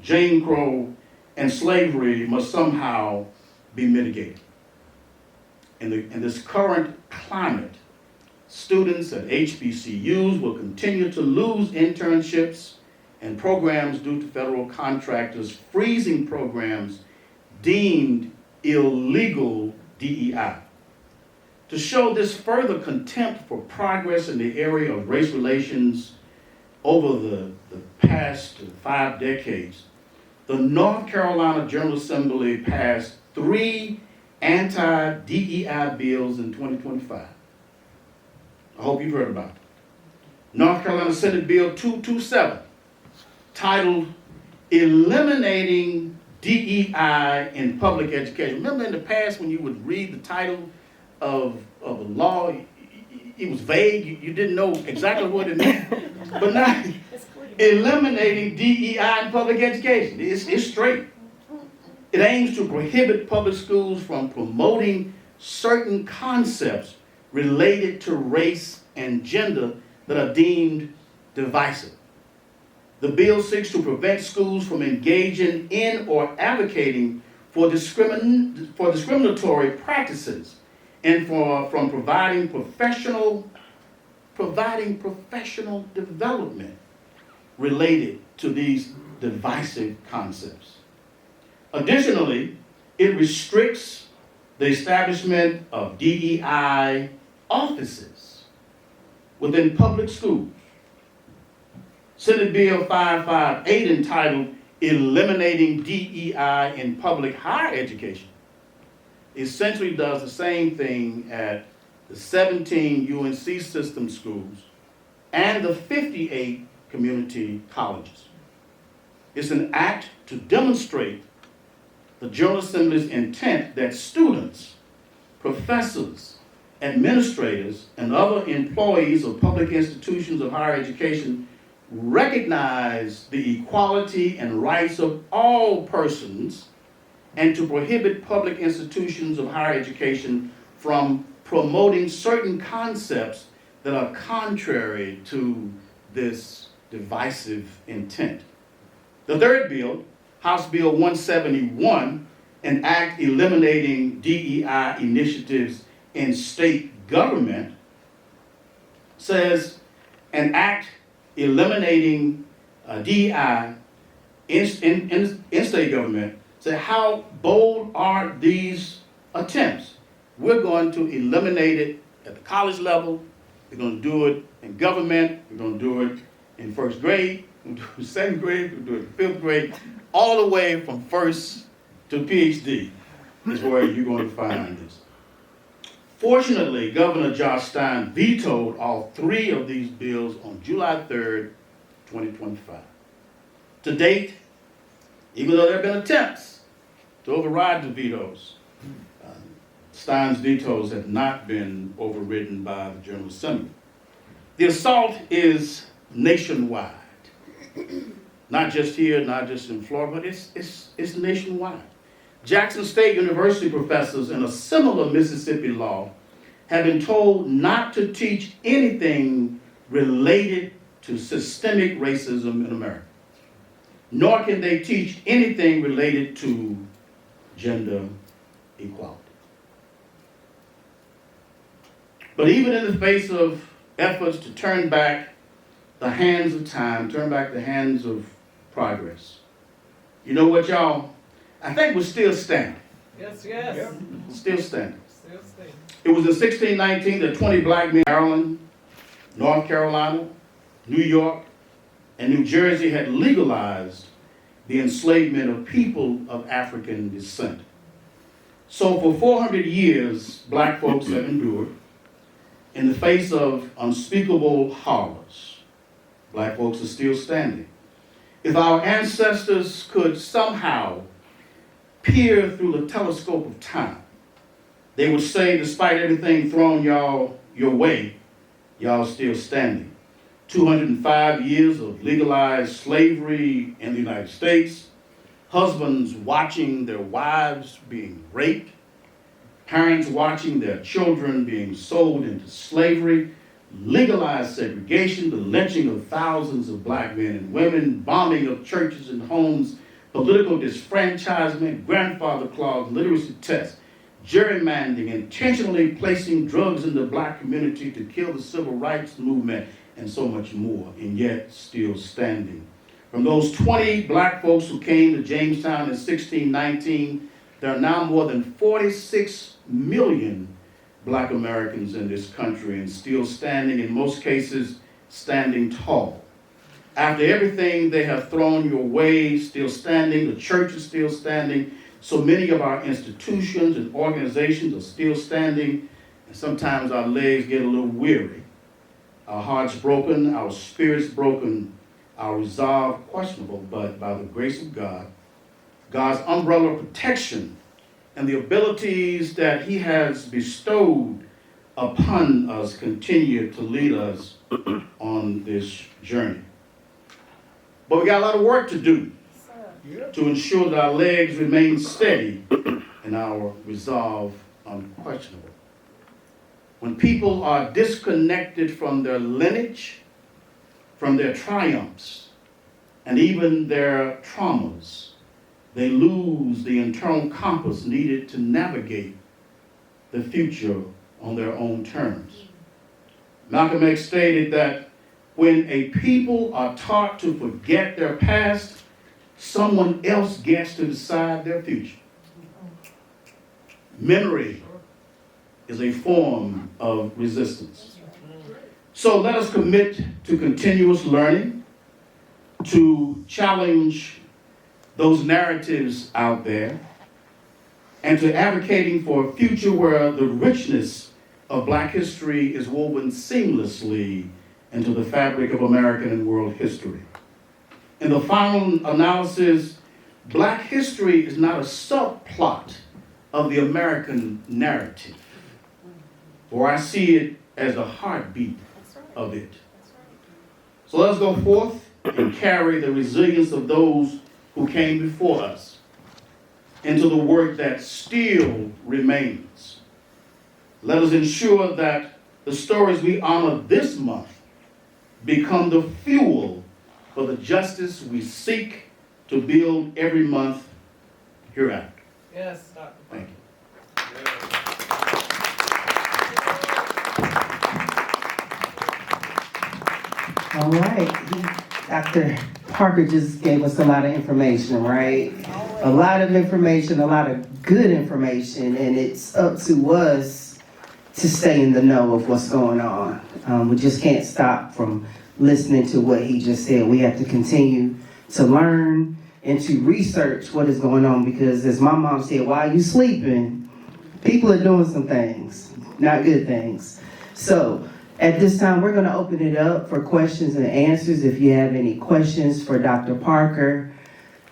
Jane Crow, and slavery must somehow be mitigated. In this current climate, students at HBCUs will continue to lose internships and programs due to federal contractors freezing programs deemed illegal DEI. To show this further contempt for progress in the area of race relations over the past 5 decades, the North Carolina General Assembly passed 3 anti-DEI bills in 2025. I hope you've heard about it. North Carolina Senate Bill 227, titled Eliminating DEI in Public Education. Remember in the past when you would read the title of a law, it was vague, you didn't know exactly what it meant. But now, eliminating DEI in public education, it's straight. It aims to prohibit public schools from promoting certain concepts related to race and gender that are deemed divisive. The bill seeks to prevent schools from engaging in or advocating for discriminatory practices and from providing professional development related to these divisive concepts. Additionally, it restricts the establishment of DEI offices within public schools. Senate Bill 558, entitled Eliminating DEI in Public Higher Education, essentially does the same thing at the 17 UNC system schools and the 58 community colleges. It's an act to demonstrate the General Assembly's intent that students, professors, administrators, and other employees of public institutions of higher education recognize the equality and rights of all persons and to prohibit public institutions of higher education from promoting certain concepts that are contrary to this divisive intent. The third bill, House Bill 171, an act eliminating DEI initiatives in state government, says an act eliminating DEI in state government. So how bold are these attempts? We're going to eliminate it at the college level. We're going to do it in government. We're going to do it in first grade. We're going to do it in second grade. We're going to do it in fifth grade. All the way from first to PhD is where you're going to find this. Fortunately, Governor Josh Stein vetoed all 3 of these bills on July 3rd, 2025. To date, even though there have been attempts to override the vetoes, Stein's vetoes have not been overridden by the General Assembly. The assault is nationwide. Not just here, not just in Florida, but it's nationwide. Jackson State University professors in a similar Mississippi law have been told not to teach anything related to systemic racism in America. nor can they teach anything related to gender equality. But even in the face of efforts to turn back the hands of time, turn back the hands of progress, you know what, y'all? I think we're still standing. Yes, yes. Yep. Still standing. Still staying. It was in 1619 that 20 black men in Maryland, North Carolina, New York, and New Jersey had legalized the enslavement of people of African descent. So for 400 years, black folks have endured in the face of unspeakable horrors. Black folks are still standing. If our ancestors could somehow peer through the telescope of time, they would say, despite everything thrown y'all your way, y'all still standing. 205 years of legalized slavery in the United States, husbands watching their wives being raped, parents watching their children being sold into slavery, legalized segregation, the lynching of thousands of black men and women, bombing of churches and homes, political disfranchisement, grandfather clause, literacy tests, gerrymandering, intentionally placing drugs in the black community to kill the civil rights movement, and so much more, and yet still standing. From those 20 black folks who came to Jamestown in 1619, there are now more than 46 million black Americans in this country, and still standing, in most cases, standing tall. After everything they have thrown your way, still standing, the church is still standing, so many of our institutions and organizations are still standing, and sometimes our legs get a little weary. Our hearts broken, our spirits broken, our resolve questionable, but by the grace of God, God's umbrella of protection, and the abilities that He has bestowed upon us continue to lead us on this journey. But we got a lot of work to do to ensure that our legs remain steady and our resolve unquestionable. When people are disconnected from their lineage, from their triumphs, and even their traumas, they lose the internal compass needed to navigate the future on their own terms. Malcolm X stated that when a people are taught to forget their past, someone else gets to decide their future. Memory is a form of resistance. So let us commit to continuous learning, to challenge those narratives out there, and to advocating for a future where the richness of Black history is woven seamlessly into the fabric of American and world history. In the final analysis, Black history is not a subplot of the American narrative, or I see it as the heartbeat of it. So let's go forth and carry the resilience of those who came before us into the work that still remains. Let us ensure that the stories we honor this month become the fuel for the justice we seek to build every month hereafter. Yes, Dr. Thank you. All right. Dr. Parker just gave us a lot of information, right? A lot of information, a lot of good information, and it's up to us to stay in the know of what's going on. We just can't stop from listening to what he just said. We have to continue to learn and to research what is going on, because as my mom said, while you sleeping, people are doing some things, not good things. So at this time, we're going to open it up for questions and answers. If you have any questions for Dr. Parker,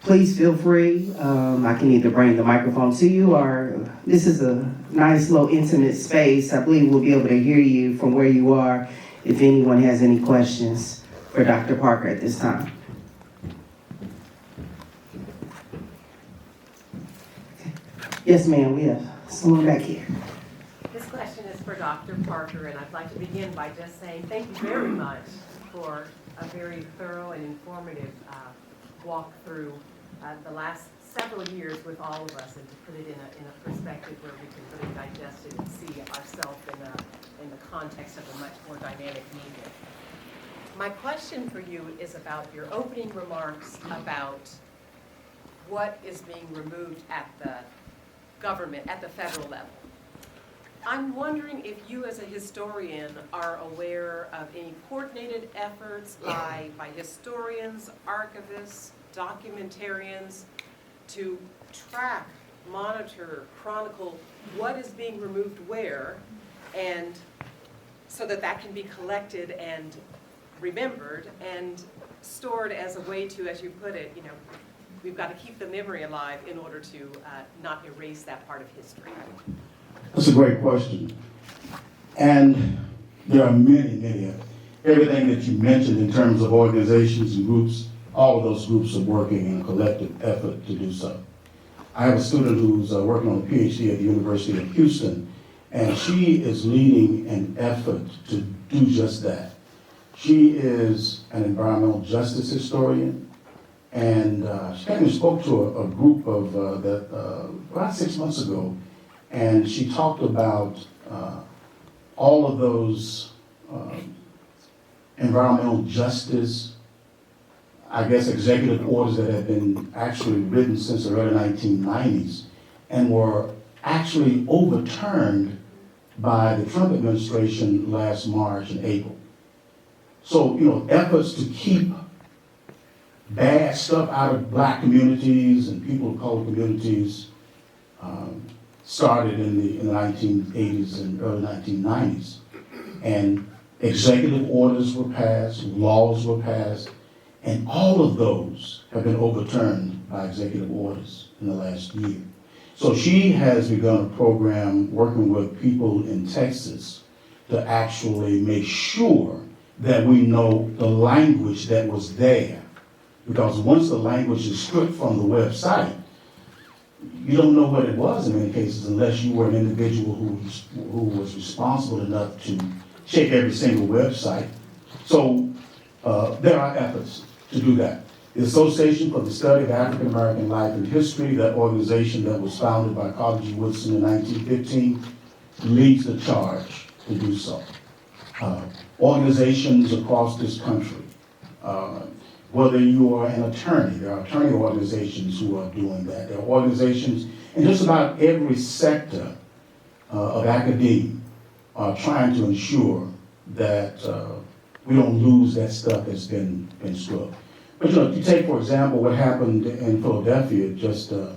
please feel free. I can either bring the microphone to you, or this is a nice, low, intimate space. I believe we'll be able to hear you from where you are if anyone has any questions for Dr. Parker at this time. Yes, ma'am, we have someone back here. This question is for Dr. Parker, and I'd like to begin by just saying thank you very much for a very thorough and informative walk through the last several years with all of us and to put it in a perspective where we can really digest it and see ourselves in the context of a much more dynamic media. My question for you is about your opening remarks about what is being removed at the government, at the federal level. I'm wondering if you as a historian are aware of any coordinated efforts by historians, archivists, documentarians to track, monitor, chronicle what is being removed where, and so that that can be collected and remembered and stored as a way to, as you put it, you know, we've got to keep the memory alive in order to not erase that part of history. That's a great question. And there are many, everything that you mentioned in terms of organizations and groups, all of those groups are working in a collective effort to do so. I have a student who's working on a PhD at the University of Houston, and she is leading an effort to do just that. She is an environmental justice historian, and she came and spoke to a group of about 6 months ago, and she talked about all of those environmental justice, I guess, executive orders that have been actually written since the early 1990s and were actually overturned by the Trump administration last March and April. So, you know, efforts to keep bad stuff out of black communities and people of color communities started in the 1980s and early 1990s. And executive orders were passed, laws were passed, and all of those have been overturned by executive orders in the last year. So she has begun a program working with people in Texas to actually make sure that we know the language that was there. Because once the language is stripped from the website, you don't know what it was in many cases unless you were an individual who was responsible enough to check every single website. So there are efforts to do that. The Association for the Study of African American Life and History, that organization that was founded by Carter G. Woodson in 1915, leads the charge to do so. Organizations across this country, whether you are an attorney, there are attorney organizations who are doing that. There are organizations in just about every sector of academia are trying to ensure that we don't lose that stuff that's been scrubbed. But you know, if you take, for example, what happened in Philadelphia just a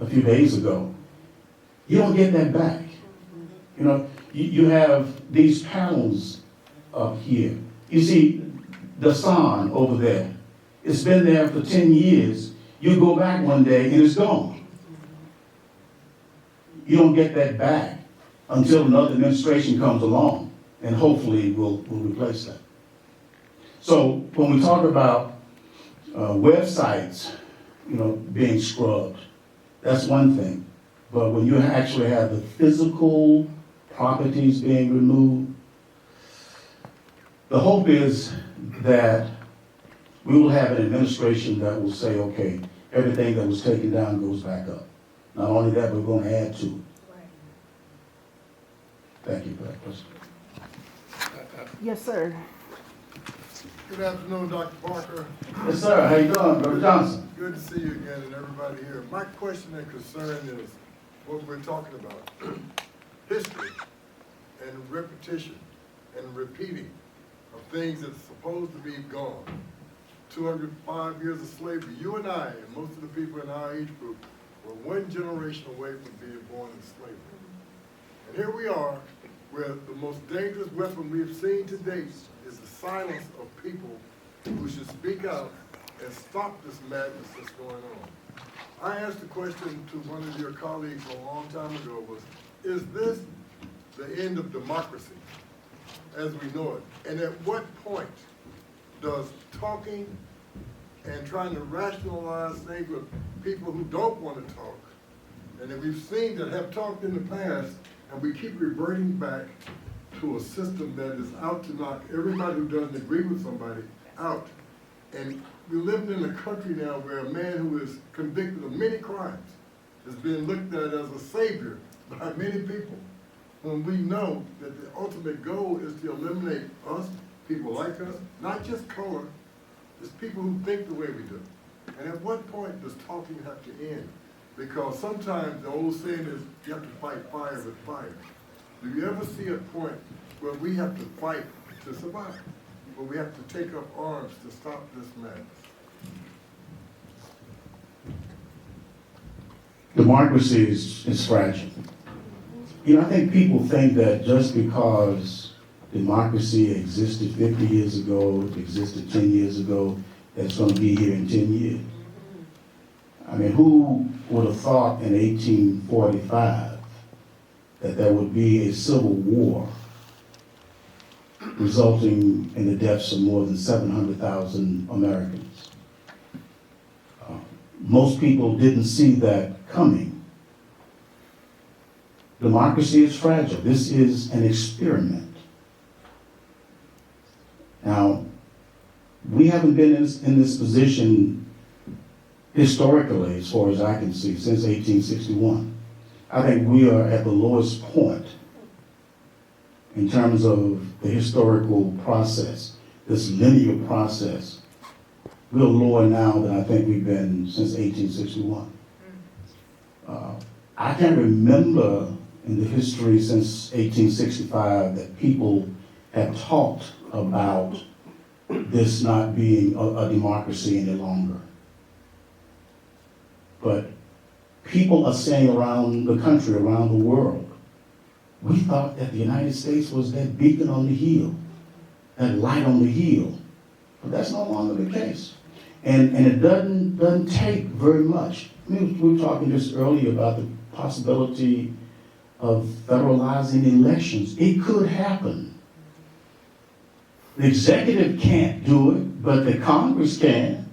few days ago, you don't get that back. You know, you have these panels up here. You see Dasan over there. It's been there for 10 years. You go back one day and it's gone. You don't get that back until another administration comes along, and hopefully we'll replace that. So when we talk about websites, you know, being scrubbed, that's one thing. But when you actually have the physical properties being removed, the hope is that we will have an administration that will say, okay, everything that was taken down goes back up. Not only that, but we're going to add to it. Thank you for that question. Yes, sir. Good afternoon, Dr. Parker. Yes, sir. How you doing, Brother Johnson? Good to see you again and everybody here. My question and concern is what we're talking about. History and repetition and repeating of things that's supposed to be gone. 205 years of slavery. You and I, and most of the people in our age group, were one generation away from being born in slavery. And here we are, where the most dangerous weapon we've seen to date is the silence of people who should speak out and stop this madness that's going on. I asked the question to one of your colleagues a long time ago was, is this the end of democracy as we know it? And at what point does talking and trying to rationalize things with people who don't want to talk, and that we've seen that have talked in the past, and we keep reverting back to a system that is out to knock everybody who doesn't agree with somebody out. And we're living in a country now where a man who is convicted of many crimes is being looked at as a savior by many people, when we know that the ultimate goal is to eliminate us, people like us, not just color, it's people who think the way we do. And at what point does talking have to end? Because sometimes the old saying is, you have to fight fire with fire. Do you ever see a point where we have to fight to survive? Where we have to take up arms to stop this madness? Democracy is fragile. You know, I think people think that just because democracy existed 50 years ago, it existed 10 years ago, that it's going to be here in 10 years. I mean, who would have thought in 1845 that there would be a civil war resulting in the deaths of more than 700,000 Americans? Most people didn't see that coming. Democracy is fragile. This is an experiment. Now, we haven't been in this position historically, as far as I can see, since 1861. I think we are at the lowest point in terms of the historical process, this linear process. We're lower now than I think we've been since 1861. I can't remember in the history since 1865 that people have talked about this not being a democracy any longer. But people are saying around the country, around the world, we thought that the United States was that beacon on the hill, that light on the hill. But that's no longer the case. And it doesn't take very much. I mean, we were talking just earlier about the possibility of federalizing elections. It could happen. The executive can't do it, but the Congress can.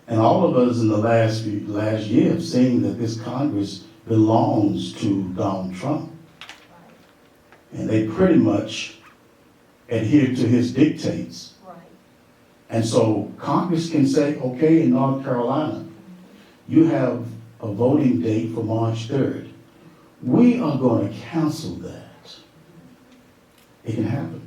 And all of us in the last year have seen that this Congress belongs to Donald Trump. And they pretty much adhere to his dictates. And so Congress can say, okay, in North Carolina, you have a voting date for March 3rd. We are going to cancel that. It can happen.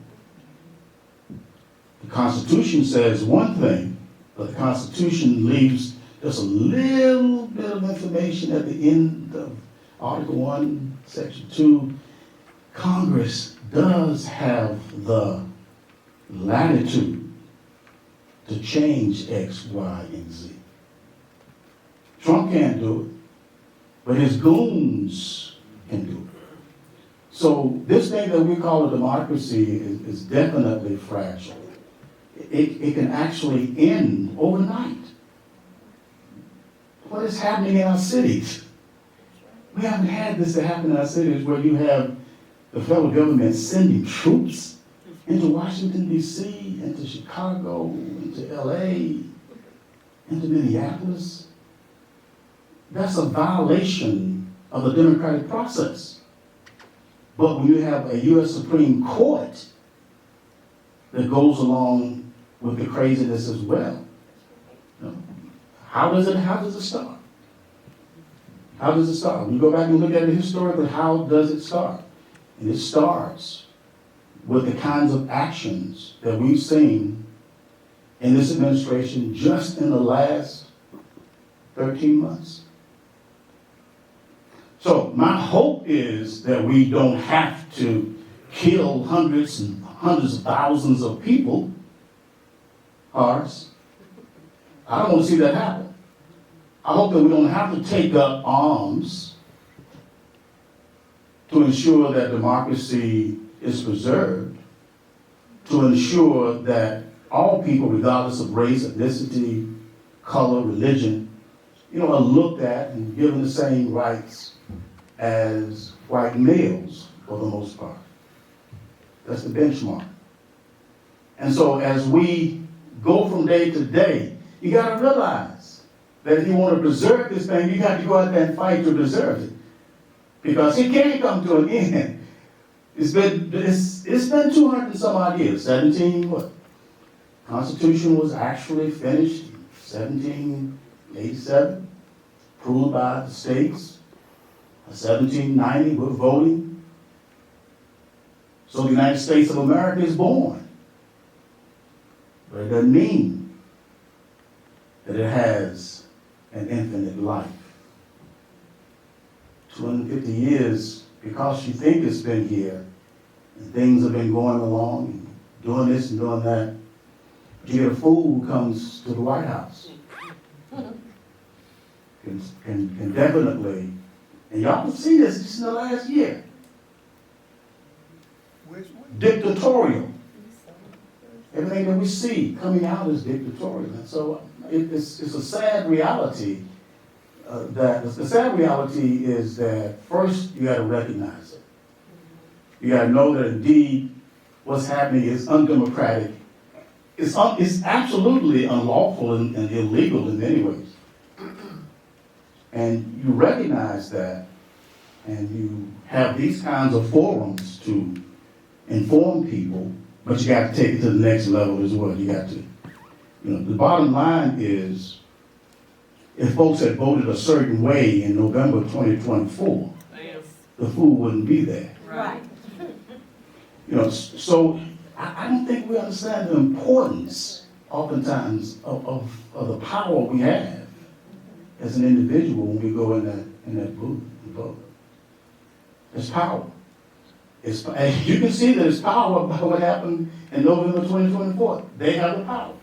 The Constitution says one thing, but the Constitution leaves just a little bit of information at the end of Article 1, Section 2. Congress does have the latitude to change X, Y, and Z. Trump can't do it, but his goons can do it. So this thing that we call a democracy is definitely fragile. It can actually end overnight. What is happening in our cities? We haven't had this to happen in our cities where you have the federal government sending troops into Washington, D.C., into Chicago, into L.A., into Minneapolis. That's a violation of the democratic process. But when you have a U.S. Supreme Court that goes along with the craziness as well, you know, how does it start? How does it start? When you go back and look at it historically, how does it start? And it starts with the kinds of actions that we've seen in this administration just in the last 13 months. So my hope is that we don't have to kill hundreds and hundreds of thousands of people. Ours. I don't want to see that happen. I hope that we don't have to take up arms to ensure that democracy is preserved, to ensure that all people, regardless of race, ethnicity, color, religion, are looked at and given the same rights as white males for the most part. That's the benchmark. And so as we go from day to day, you got to realize that if you want to preserve this thing, you got to go out there and fight to preserve it. Because it can't come to an end. It's been 200 and some odd years, 17 what? Constitution was actually finished in 1787, approved by the states. 1790, we're voting. So the United States of America is born. But it doesn't mean that it has an infinite life. 250 years, because you think it's been here, and things have been going along, and doing this and doing that, you get a fool who comes to the White House. Can definitely, and y'all can see this just in the last year, dictatorial. Everything that we see coming out is dictatorial. And so it's a sad reality. The sad reality is that first you got to recognize it. You got to know that indeed what's happening is undemocratic. It's absolutely unlawful and illegal in many ways. And you recognize that, and you have these kinds of forums to inform people, but you got to take it to the next level as well. You got to, the bottom line is, if folks had voted a certain way in November 2024, the fool wouldn't be there. Right. So I don't think we understand the importance, oftentimes, of the power we have as an individual when we go in that booth and vote. It's power. You can see that it's power by what happened in November 2024. They have the power.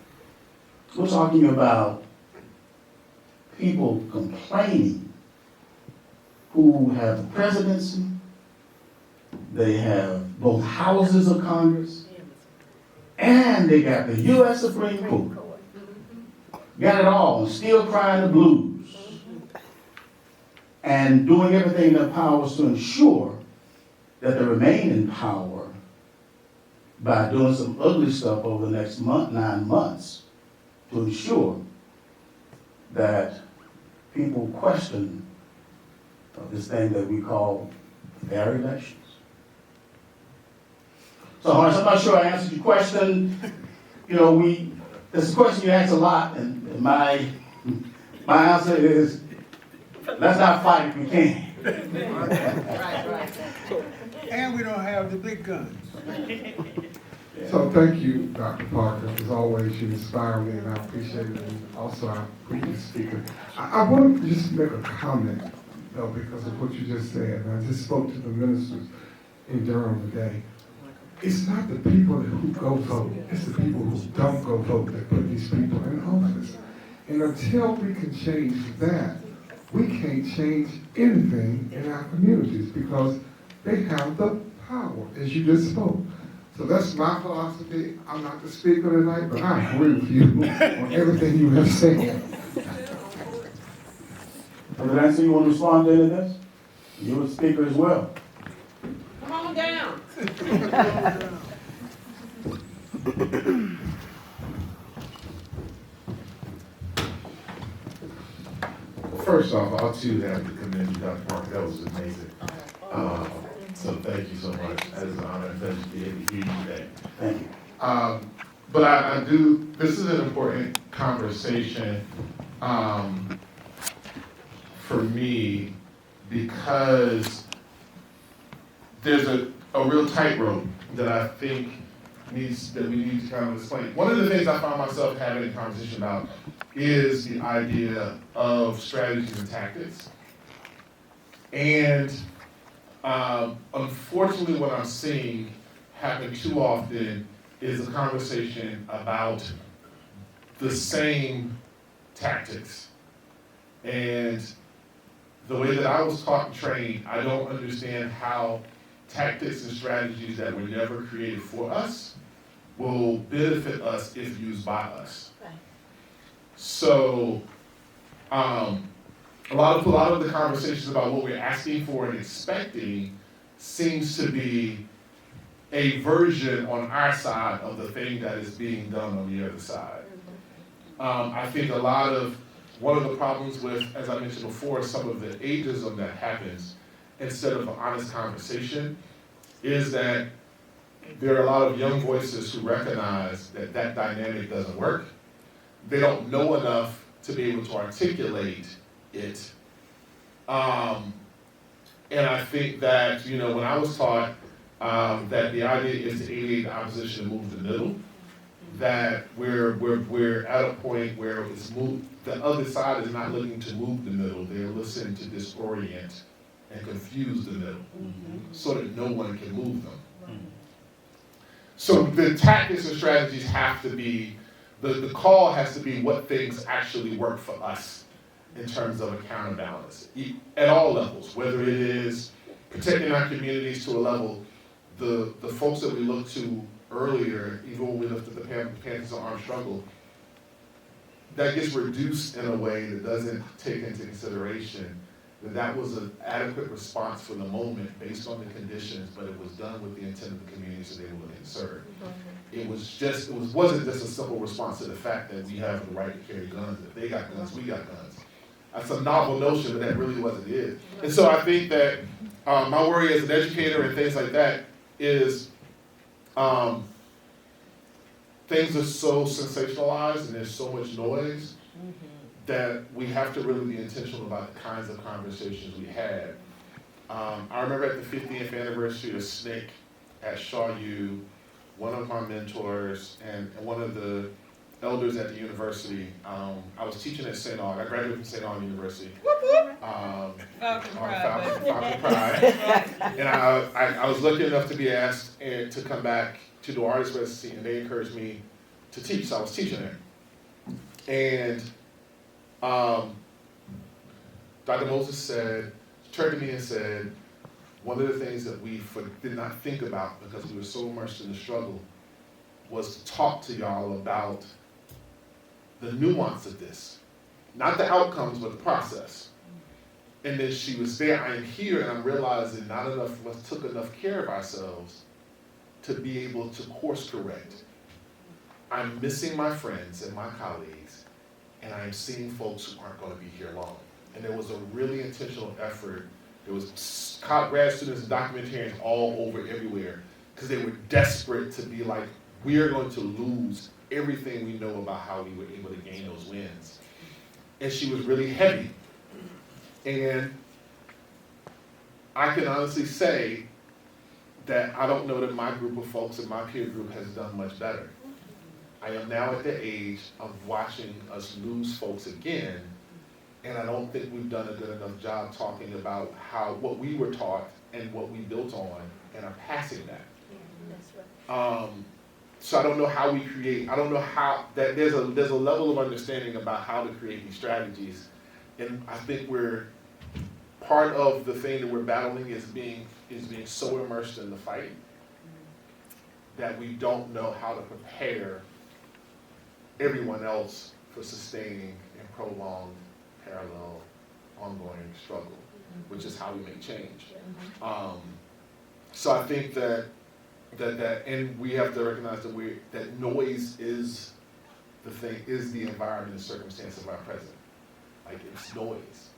We're talking about people complaining who have the presidency, they have both houses of Congress, and they got the U.S. Supreme Court. Got it all, and still crying the blues. And doing everything in their powers to ensure that they remain in power by doing some ugly stuff over the next 9 months to ensure that people question this thing that we call fair elections. So, Horace, I'm not sure I answered your question. It's a question you ask a lot, and my answer is, let's not fight if we can. Right. And we don't have the big guns. So thank you, Dr. Parker. As always, you inspire me, and I appreciate it. And also, our previous speaker. I want to just make a comment, though, because of what you just said. And I just spoke to the ministers in Durham today. It's not the people who go vote. It's the people who don't go vote that put these people in office. And until we can change that, we can't change anything in our communities because they have the power, as you just spoke. So that's my philosophy. I'm not the speaker tonight, but I agree with you on everything you have said. Nancy, you want to respond to any of this? You're a speaker as well. Come on down. First off, I too have to commend you, Dr. Parker. That was amazing. So thank you so much. That is an honor and pleasure to be able to hear you today. Thank you. But I do, this is an important conversation for me because there's a real tightrope that I think we need to kind of explain. One of the things I found myself having a conversation about is the idea of strategies and tactics. And unfortunately, what I'm seeing happen too often is a conversation about the same tactics. And the way that I was taught and trained, I don't understand how tactics and strategies that were never created for us will benefit us if used by us. Right. So, a lot of the conversations about what we're asking for and expecting seems to be a version on our side of the thing that is being done on the other side. I think one of the problems with, as I mentioned before, some of the ageism that happens instead of an honest conversation is that there are a lot of young voices who recognize that that dynamic doesn't work, they don't know enough to be able to articulate it. And I think that, you know, when I was taught that the idea is to aid the opposition and move the middle, that we're at a point where it's moved, the other side is not looking to move the middle, they're listening to disorient and confuse the middle, so that no one can move them. So the tactics and strategies have to be, the call has to be what things actually work for us in terms of a counterbalance, at all levels, whether it is protecting our communities to a level, the folks that we looked to earlier, even when we lifted the Panthers on Armed Struggle, that gets reduced in a way that doesn't take into consideration that that was an adequate response for the moment based on the conditions, but it was done with the intent of the communities that they were looking to serve. Wasn't just a simple response to the fact that we have the right to carry guns. If they got guns, we got guns. That's a novel notion, but that really wasn't it. And so I think that my worry as an educator and things like that is things are so sensationalized and there's so much noise that we have to really be intentional about the kinds of conversations we had. I remember at the 50th anniversary of SNCC at Shaw U, one of my mentors and one of the elders at the university, I was teaching at St. Aug. I graduated from St. Aug University. Falcon Pride. And I was lucky enough to be asked to come back to do artist residency, and they encouraged me to teach, so I was teaching there. And Dr. Moses turned to me and said, one of the things that we did not think about because we were so immersed in the struggle was to talk to y'all about the nuance of this. Not the outcomes, but the process. And then she was there, I am here, and I'm realizing not enough of us took enough care of ourselves to be able to course correct. I'm missing my friends and my colleagues, and I'm seeing folks who aren't going to be here long. And there was a really intentional effort. There was grad students and documentarians all over everywhere because they were desperate to be like, we are going to lose everything we know about how we were able to gain those wins. And she was really heavy. And I can honestly say that I don't know that my group of folks and my peer group has done much better. I am now at the age of watching us lose folks again, and I don't think we've done a good enough job talking about what we were taught and what we built on and are passing that. So I don't know how we create, I don't know how, that there's a level of understanding about how to create these strategies. And I think part of the thing that we're battling is being so immersed in the fight that we don't know how to prepare everyone else for sustaining and prolonged, parallel, ongoing struggle, which is how we make change. So I think that and we have to recognize that noise is the environment and circumstance of our present. Like, it's noise,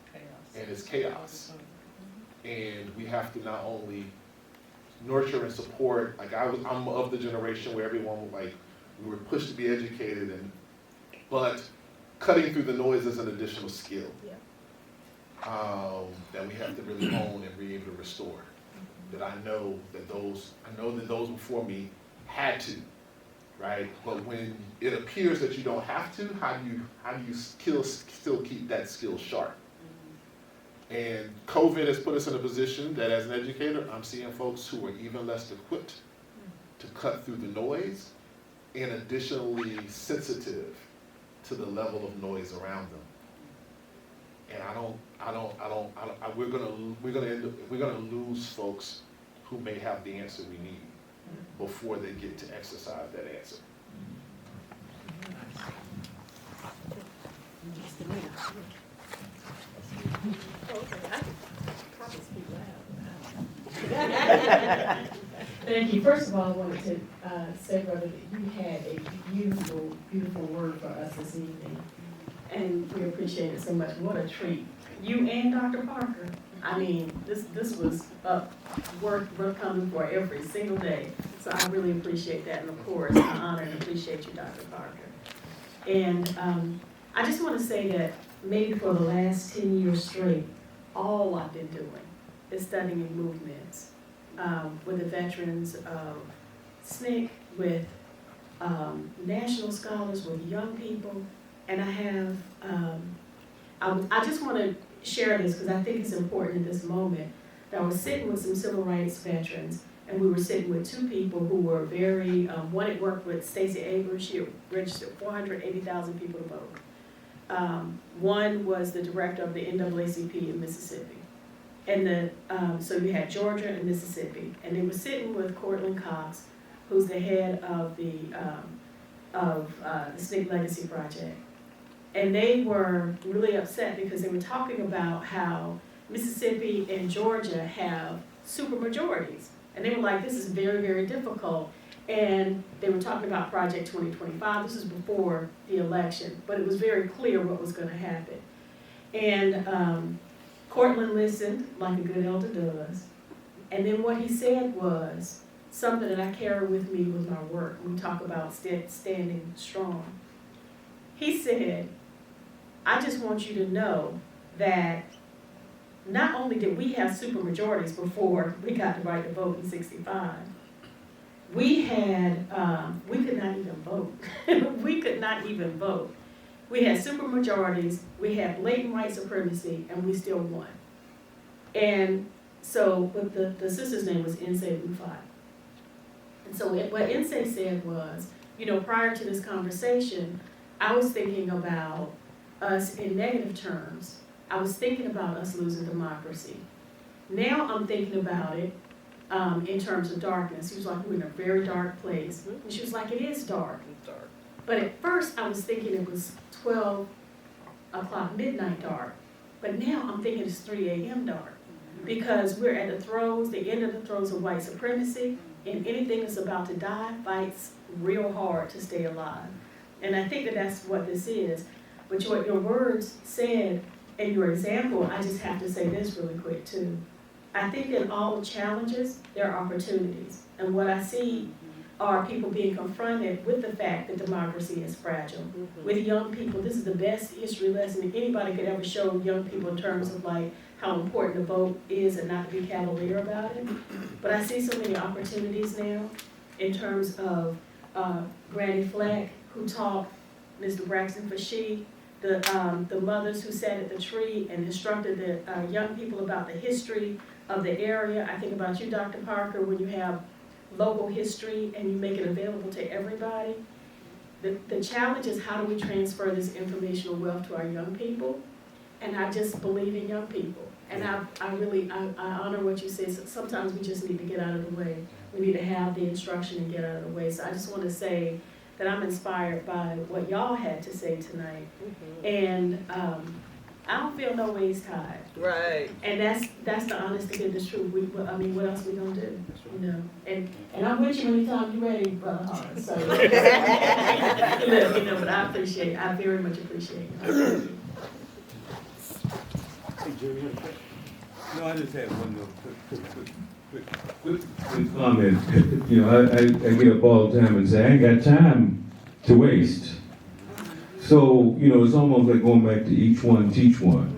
and it's chaos. And we have to not only nurture and support, like I'm of the generation where everyone, like, we were pushed to be educated, but cutting through the noise is an additional skill that we have to really own and be able to restore. That I know that those before me had to, right? But when it appears that you don't have to, how do you still keep that skill sharp? And COVID has put us in a position that as an educator, I'm seeing folks who are even less equipped to cut through the noise and additionally sensitive to the level of noise around them. And we're gonna lose folks who may have the answer we need before they get to exercise that answer. Thank you. First of all, I wanted to say, brother, that you had a beautiful, beautiful word for us this evening. And we appreciate it so much. What a treat. You and Dr. Parker. I mean, this was worth coming for every single day. So I really appreciate that. And of course, I honor and appreciate you, Dr. Parker. And I just want to say that maybe for the last 10 years straight, all I've been doing is studying movements with the veterans of SNCC, with national scholars, with young people. And I have, I just want to share this because I think it's important in this moment. That I was sitting with some civil rights veterans, and we were sitting with two people who were very, one had worked with Stacey Abrams. She had registered 480,000 people to vote. One was the director of the NAACP in Mississippi. And so you had Georgia and Mississippi, and they were sitting with Cortland Cox, who's the head of the SNCC Legacy Project. And they were really upset because they were talking about how Mississippi and Georgia have supermajorities. And they were like, this is very, very difficult. And they were talking about Project 2025. This is before the election, but it was very clear what was going to happen. And Cortland listened, like a good elder does. And then what he said was something that I carry with me with my work. We talk about standing strong. He said, I just want you to know that not only did we have supermajorities before we got the right to vote in '65, we had, we could not even vote. We could not even vote. We had supermajorities, we had blatant white supremacy, and we still won. And so, but the sister's name was Nsé Ufot. And so what Nsé said was, you know, prior to this conversation, I was thinking about us in negative terms. I was thinking about us losing democracy. Now I'm thinking about it in terms of darkness. She was like, we're in a very dark place. And she was like, it is dark. But at first I was thinking it was 12 o'clock midnight dark. But now I'm thinking it's 3 a.m. dark. Because we're at the throes, the end of the throes of white supremacy, and anything that's about to die fights real hard to stay alive. And I think that that's what this is. But what your words said and your example, I just have to say this really quick too. I think in all challenges, there are opportunities. And what I see are people being confronted with the fact that democracy is fragile. With young people, this is the best history lesson anybody could ever show young people in terms of like how important the vote is and not to be cavalier about it. But I see so many opportunities now in terms of Granny Fleck, who taught Mr. Braxton Fashy, the mothers who sat at the tree and instructed the young people about the history of the area. I think about you, Dr. Parker, when you have local history and you make it available to everybody. The challenge is how do we transfer this informational wealth to our young people? And I just believe in young people. And I really honor what you said. Sometimes we just need to get out of the way. We need to have the instruction and get out of the way. So I just want to say that I'm inspired by what y'all had to say tonight. And I don't feel no ways tied. Right. And that's the honest to get the truth. I mean, what else we gonna do? You know. And I'm with you anytime you're ready, Brother Hart. So let me know. But I very much appreciate it. Hey, Jerry, no, I just had one quick comment. You know, I get up all the time and say, I ain't got time to waste. So, you know, it's almost like going back to each one, teach one.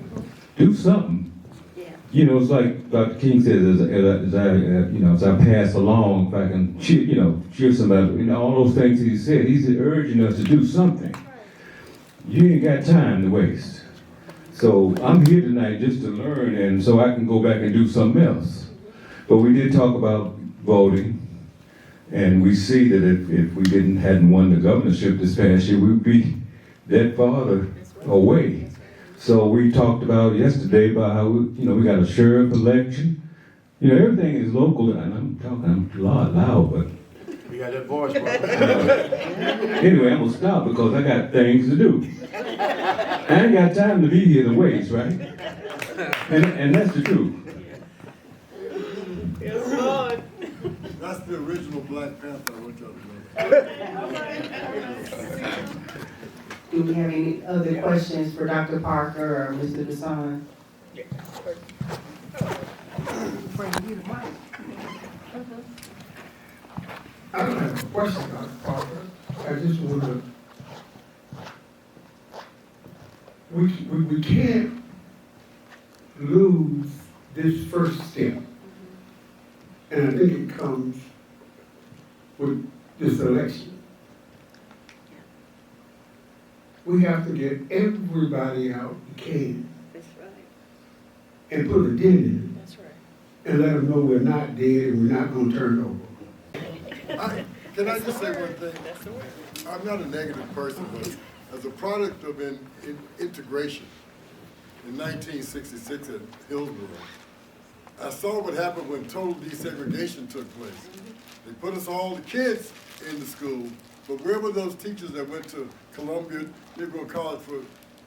Do something. Yeah. You know, it's like Dr. King says, as I pass along, if I can cheer somebody, you know, all those things he said, he's urging us to do something. You ain't got time to waste. So I'm here tonight just to learn and so I can go back and do something else. But we did talk about voting, and we see that if we hadn't won the governorship this past year, we'd be that farther away. So we talked about yesterday about how we got a sheriff election. You know, everything is local, and I'm loud, but You got that voice, bro. anyway, I'm gonna stop because I got things to do. I ain't got time to be here to waste, right? And that's the truth. Yes, Lord. That's the original Black Panther, which Do we have any other questions for Dr. Parker or Mr. Dasan? I don't have a question, Dr. Parker. I just want to we can't lose this first step. And I think it comes with this election. We have to get everybody out we can. That's right. And put a dent in it. That's right. And let them know we're not dead and we're not gonna turn over. Can I just say one thing? I'm not a negative person, but as a product of integration in 1966 at Hillsborough, I saw what happened when total desegregation took place. They put us all, the kids, in the school, but where were those teachers that went to Columbia Negro College for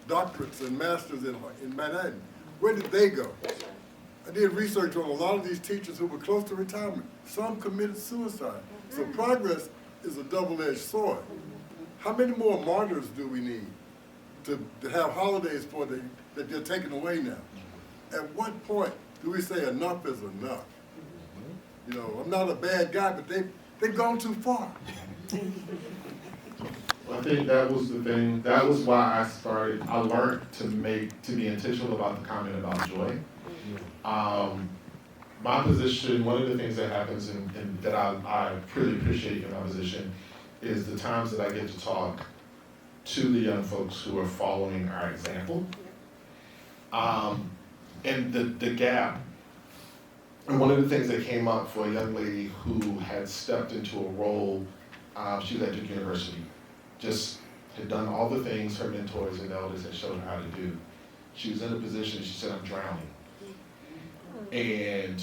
doctorates and masters in Manhattan? Where did they go? I did research on a lot of these teachers who were close to retirement. Some committed suicide. So progress is a double-edged sword. How many more martyrs do we need to have holidays for that they're taking away now? At what point do we say enough is enough? You know, I'm not a bad guy, but they've gone too far. I think that was the thing. That was why I learned to be intentional about the comment about joy. My position, one of the things that happens and that I really appreciate in my position is the times that I get to talk to the young folks who are following our example. And the gap. And one of the things that came up for a young lady who had stepped into a role, she was at Duke University, just had done all the things her mentors and elders had showed her how to do. She was in a position, she said, I'm drowning. And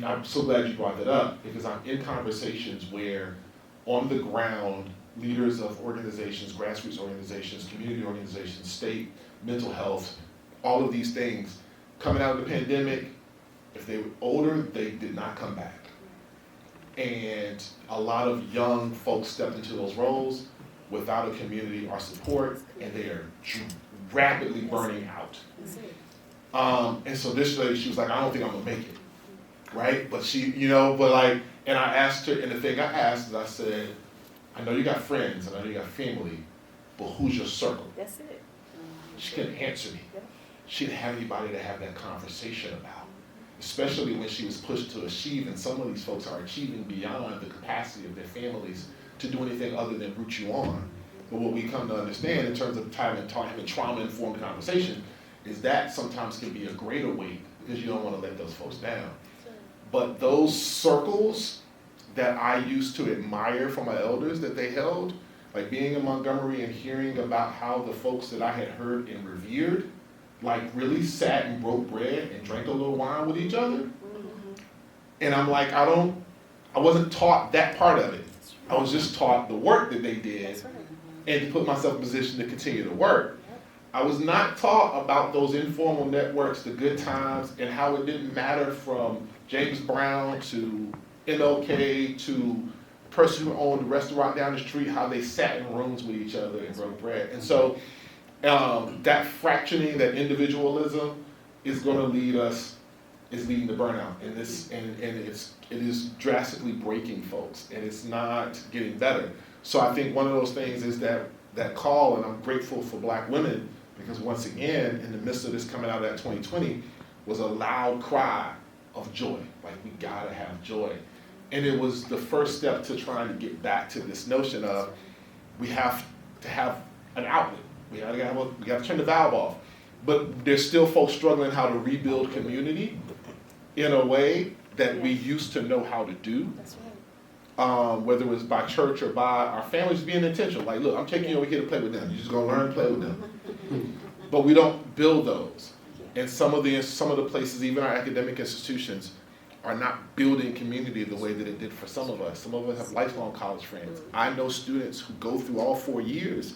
I'm so glad you brought that up, because I'm in conversations where on the ground, leaders of organizations, grassroots organizations, community organizations, state, mental health, all of these things, coming out of the pandemic, if they were older, they did not come back. And a lot of young folks stepped into those roles without a community or support, and they are rapidly burning out. And so this lady, she was like, I don't think I'm gonna make it, right? But she, and I asked her, and the thing I asked is I said, I know you got friends, I know you got family, but who's your circle? That's it. She couldn't answer me. She didn't have anybody to have that conversation about, especially when she was pushed to achieve, and some of these folks are achieving beyond the capacity of their families to do anything other than root you on. But what we come to understand in terms of having trauma-informed conversation is that sometimes can be a greater weight because you don't want to let those folks down. But those circles that I used to admire from my elders that they held, like being in Montgomery and hearing about how the folks that I had heard and revered, like really sat and broke bread and drank a little wine with each other. And I'm like, I wasn't taught that part of it. I was just taught the work that they did and to put myself in a position to continue to work. I was not taught about those informal networks, the good times, and how it didn't matter from James Brown to MLK to the person who owned the restaurant down the street, how they sat in rooms with each other and broke bread. And so that fractioning, that individualism is going to leading to burnout. And it is drastically breaking folks, and it's not getting better. So I think one of those things is that call, and I'm grateful for Black women, because once again, in the midst of this coming out of that 2020, was a loud cry of joy. Like, we gotta have joy. And it was the first step to trying to get back to this notion of we have to have an outlet. We gotta turn the valve off. But there's still folks struggling how to rebuild community in a way that we used to know how to do. That's right. Whether it was by church or by our families being intentional. Like, look, I'm taking you over here to play with them. You're just gonna learn to play with them. But we don't build those. And some of the places, even our academic institutions, are not building community the way that it did for some of us. Some of us have lifelong college friends. I know students who go through all 4 years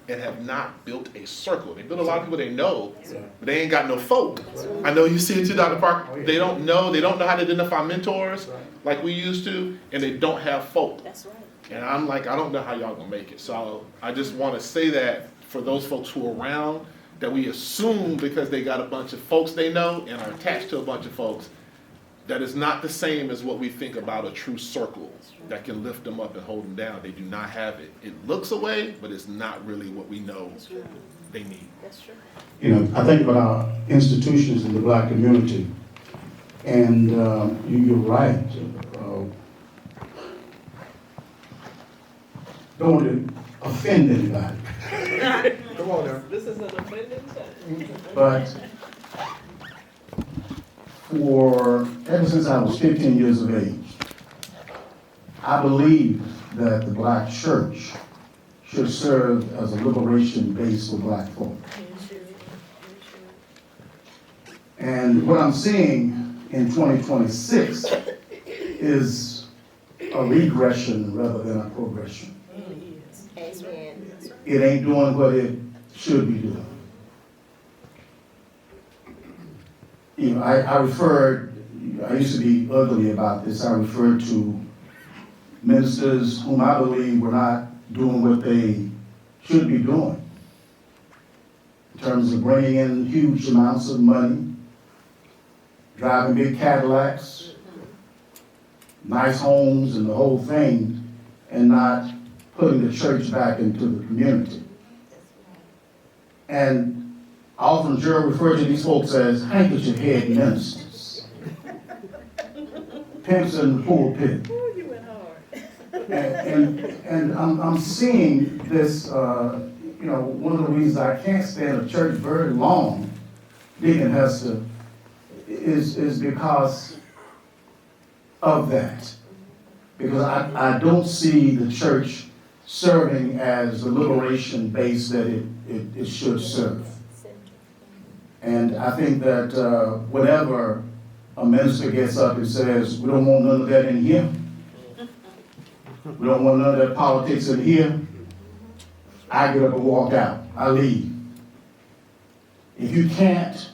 and have not built a circle. They built a lot of people they know, but they ain't got no folk. I know you see it too, Dr. Parker. They don't know how to identify mentors like we used to, and they don't have folk. That's right. And I'm like, I don't know how y'all gonna make it. So I just wanna say that for those folks who are around, that we assume because they got a bunch of folks they know and are attached to a bunch of folks, that is not the same as what we think about a true circle that can lift them up and hold them down. They do not have it. It looks away, but it's not really what we know they need. That's true. You know, I think about our institutions in the black community, and you're right. Don't want to offend anybody, Come on now. This is an offending time. but ever since I was 15 years of age, I believe that the black church should serve as a liberation base for black folk. And what I'm seeing in 2026 is a regression rather than a progression. It ain't doing what it should be doing. You know, I used to be ugly about this. I referred to ministers whom I believe were not doing what they should be doing in terms of bringing in huge amounts of money, driving big Cadillacs, nice homes and the whole thing, and not putting the church back into the community. And often Gerald referred to these folks as handkerchief head ministers, pimps in the pulpit. And I'm seeing this, you know, one of the reasons I can't stay in a church very long, Deacon Hester, is because of that. Because I don't see the church serving as the liberation base that it should serve. And I think that whenever a minister gets up and says, we don't want none of that in here, we don't want none of that politics in here, I get up and walk out. I leave. If you can't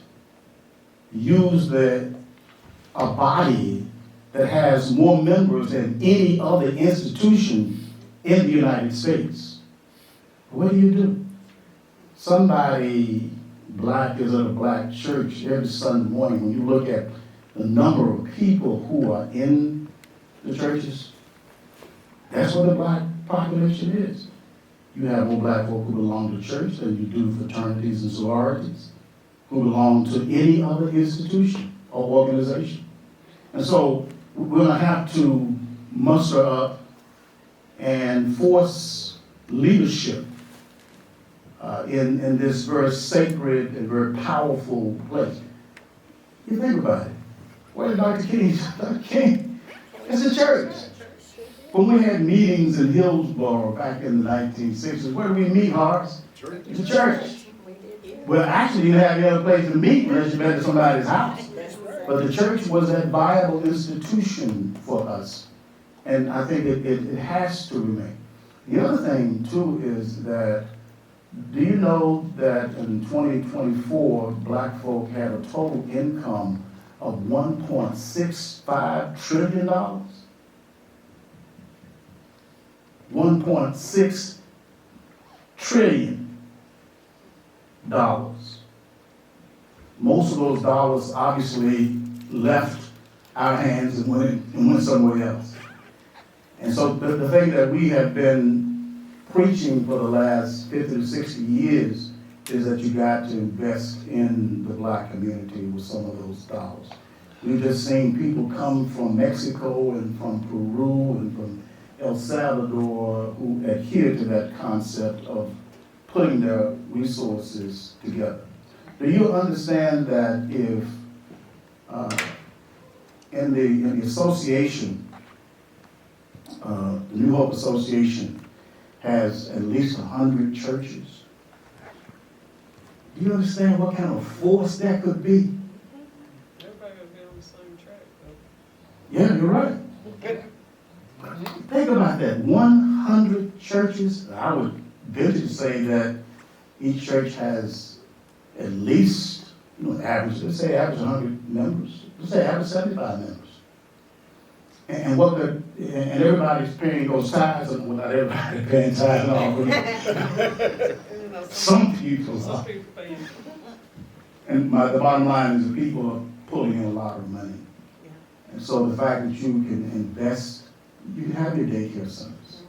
use a body that has more members than any other institution in the United States, what do? Somebody black is at a black church every Sunday morning. When you look at the number of people who are in the churches, that's what the black population is. You have more black folk who belong to church than you do fraternities and sororities, who belong to any other institution or organization. And so we're going to have to muster up and force leadership in this very sacred and very powerful place. You think about it. Where did Dr. King? Dr. King, it's a church. When we had meetings in Hillsborough back in the 1960s, where did we meet, Horace? It's a church. Well, actually, you didn't have any other place to meet unless you met at somebody's house. But the church was that viable institution for us. And I think it has to remain. The other thing, too, is that, do you know that in 2024, black folk had a total income of $1.65 trillion? $1.6 trillion. Most of those dollars obviously left our hands and went somewhere else. And so the thing that we have been preaching for the last 50 to 60 years is that you got to invest in the black community with some of those dollars. We've just seen people come from Mexico and from Peru and from El Salvador who adhere to that concept of putting their resources together. Do you understand that if in the association, the New Hope Association has at least 100 churches? Do you understand what kind of force that could be? Everybody gonna be on the same track, though. Yeah, you're right. Think about that. 100 churches. I would venture to say that each church has at least, average, let's say average 100 members. Let's say average 75 members. And everybody's paying those tithes, well, not everybody paying tithes and all. Some people are. And the bottom line is the people are pulling in a lot of money. And so the fact that you can invest, you can have your daycare centers.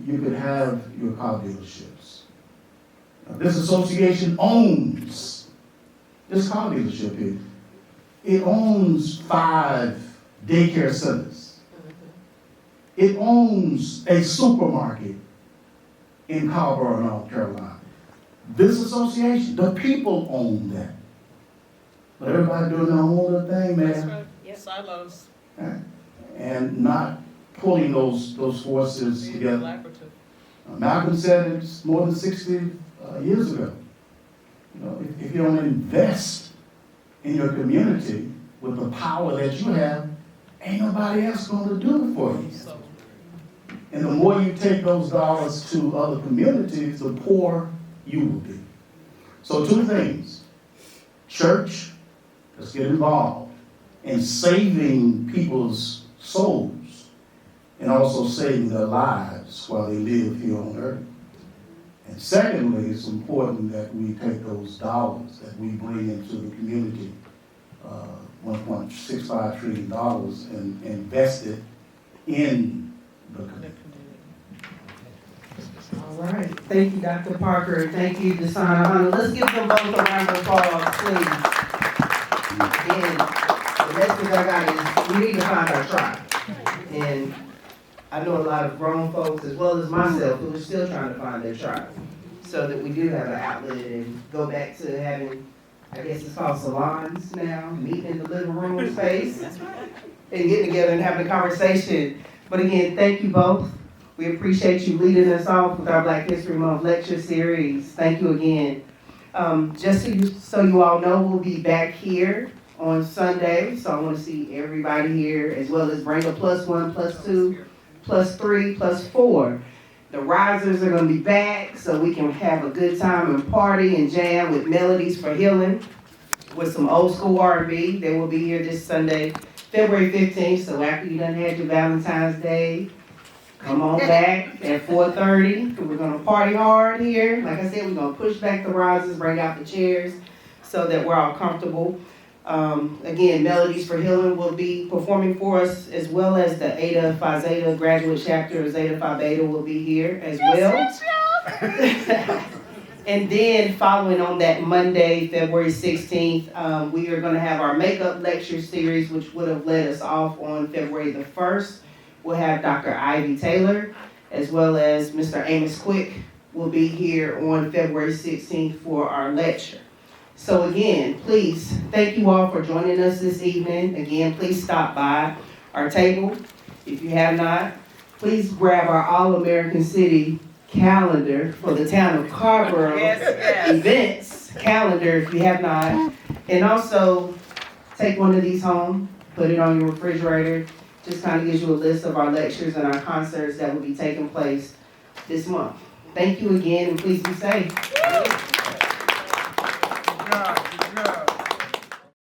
You could have your car dealerships. This association owns, this car dealership here, it owns 5 daycare centers. It owns a supermarket in Carrboro, North Carolina. This association, the people own that. But everybody doing their own little thing, man. That's right. Silos. And not pulling those forces Being together. collaborative. Malcolm said it's more than 60 years ago. You know, if you don't invest in your community with the power that you have, ain't nobody else going to do it for you. And the more you take those dollars to other communities, the poorer you will be. So 2 things. Church, let's get involved in saving people's souls and also saving their lives while they live here on earth. And secondly, it's important that we take those dollars that we bring into the community, $1.65 trillion, and invest it in the community. All right, thank you, Dr. Parker, and thank you, Dasan Ahanu. Let's give them both a round of applause, please. And the message I got is we need to find our tribe. And I know a lot of grown folks, as well as myself, who are still trying to find their tribe, so that we do have an outlet and go back to having, I guess it's called salons now, meeting in the living room space. That's right. And getting together and having a conversation. But again, thank you both. We appreciate you leading us off with our Black History Month lecture series. Thank you again. Just so you all know, we'll be back here on Sunday. So I want to see everybody here, as well as bring a +1, +2, +3, +4. The risers are going to be back so we can have a good time and party and jam with Melodies for Healing with some old school R&B. They will be here this Sunday, February 15th. So after you done had your Valentine's Day, come on back at 4:30. We're going to party hard here. Like I said, we're going to push back the risers, bring out the chairs so that we're all comfortable. Again, Melodies for Healing will be performing for us, as well as the Eta Phi Zeta graduate chapter of Zeta Phi Beta will be here as well. And then following on that Monday, February 16th, we are going to have our makeup lecture series, which would have led us off on February the 1st. We'll have Dr. Ivy Taylor, as well as Mr. Amos Quick will be here on February 16th for our lecture. So again, please, thank you all for joining us this evening. Again, please stop by our table. If you have not, please grab our All-American City calendar for the town of Carrboro events calendar if you have not. And also, take one of these home, put it on your refrigerator. Just kind of gives you a list of our lectures and our concerts that will be taking place this month. Thank you again, and please be safe.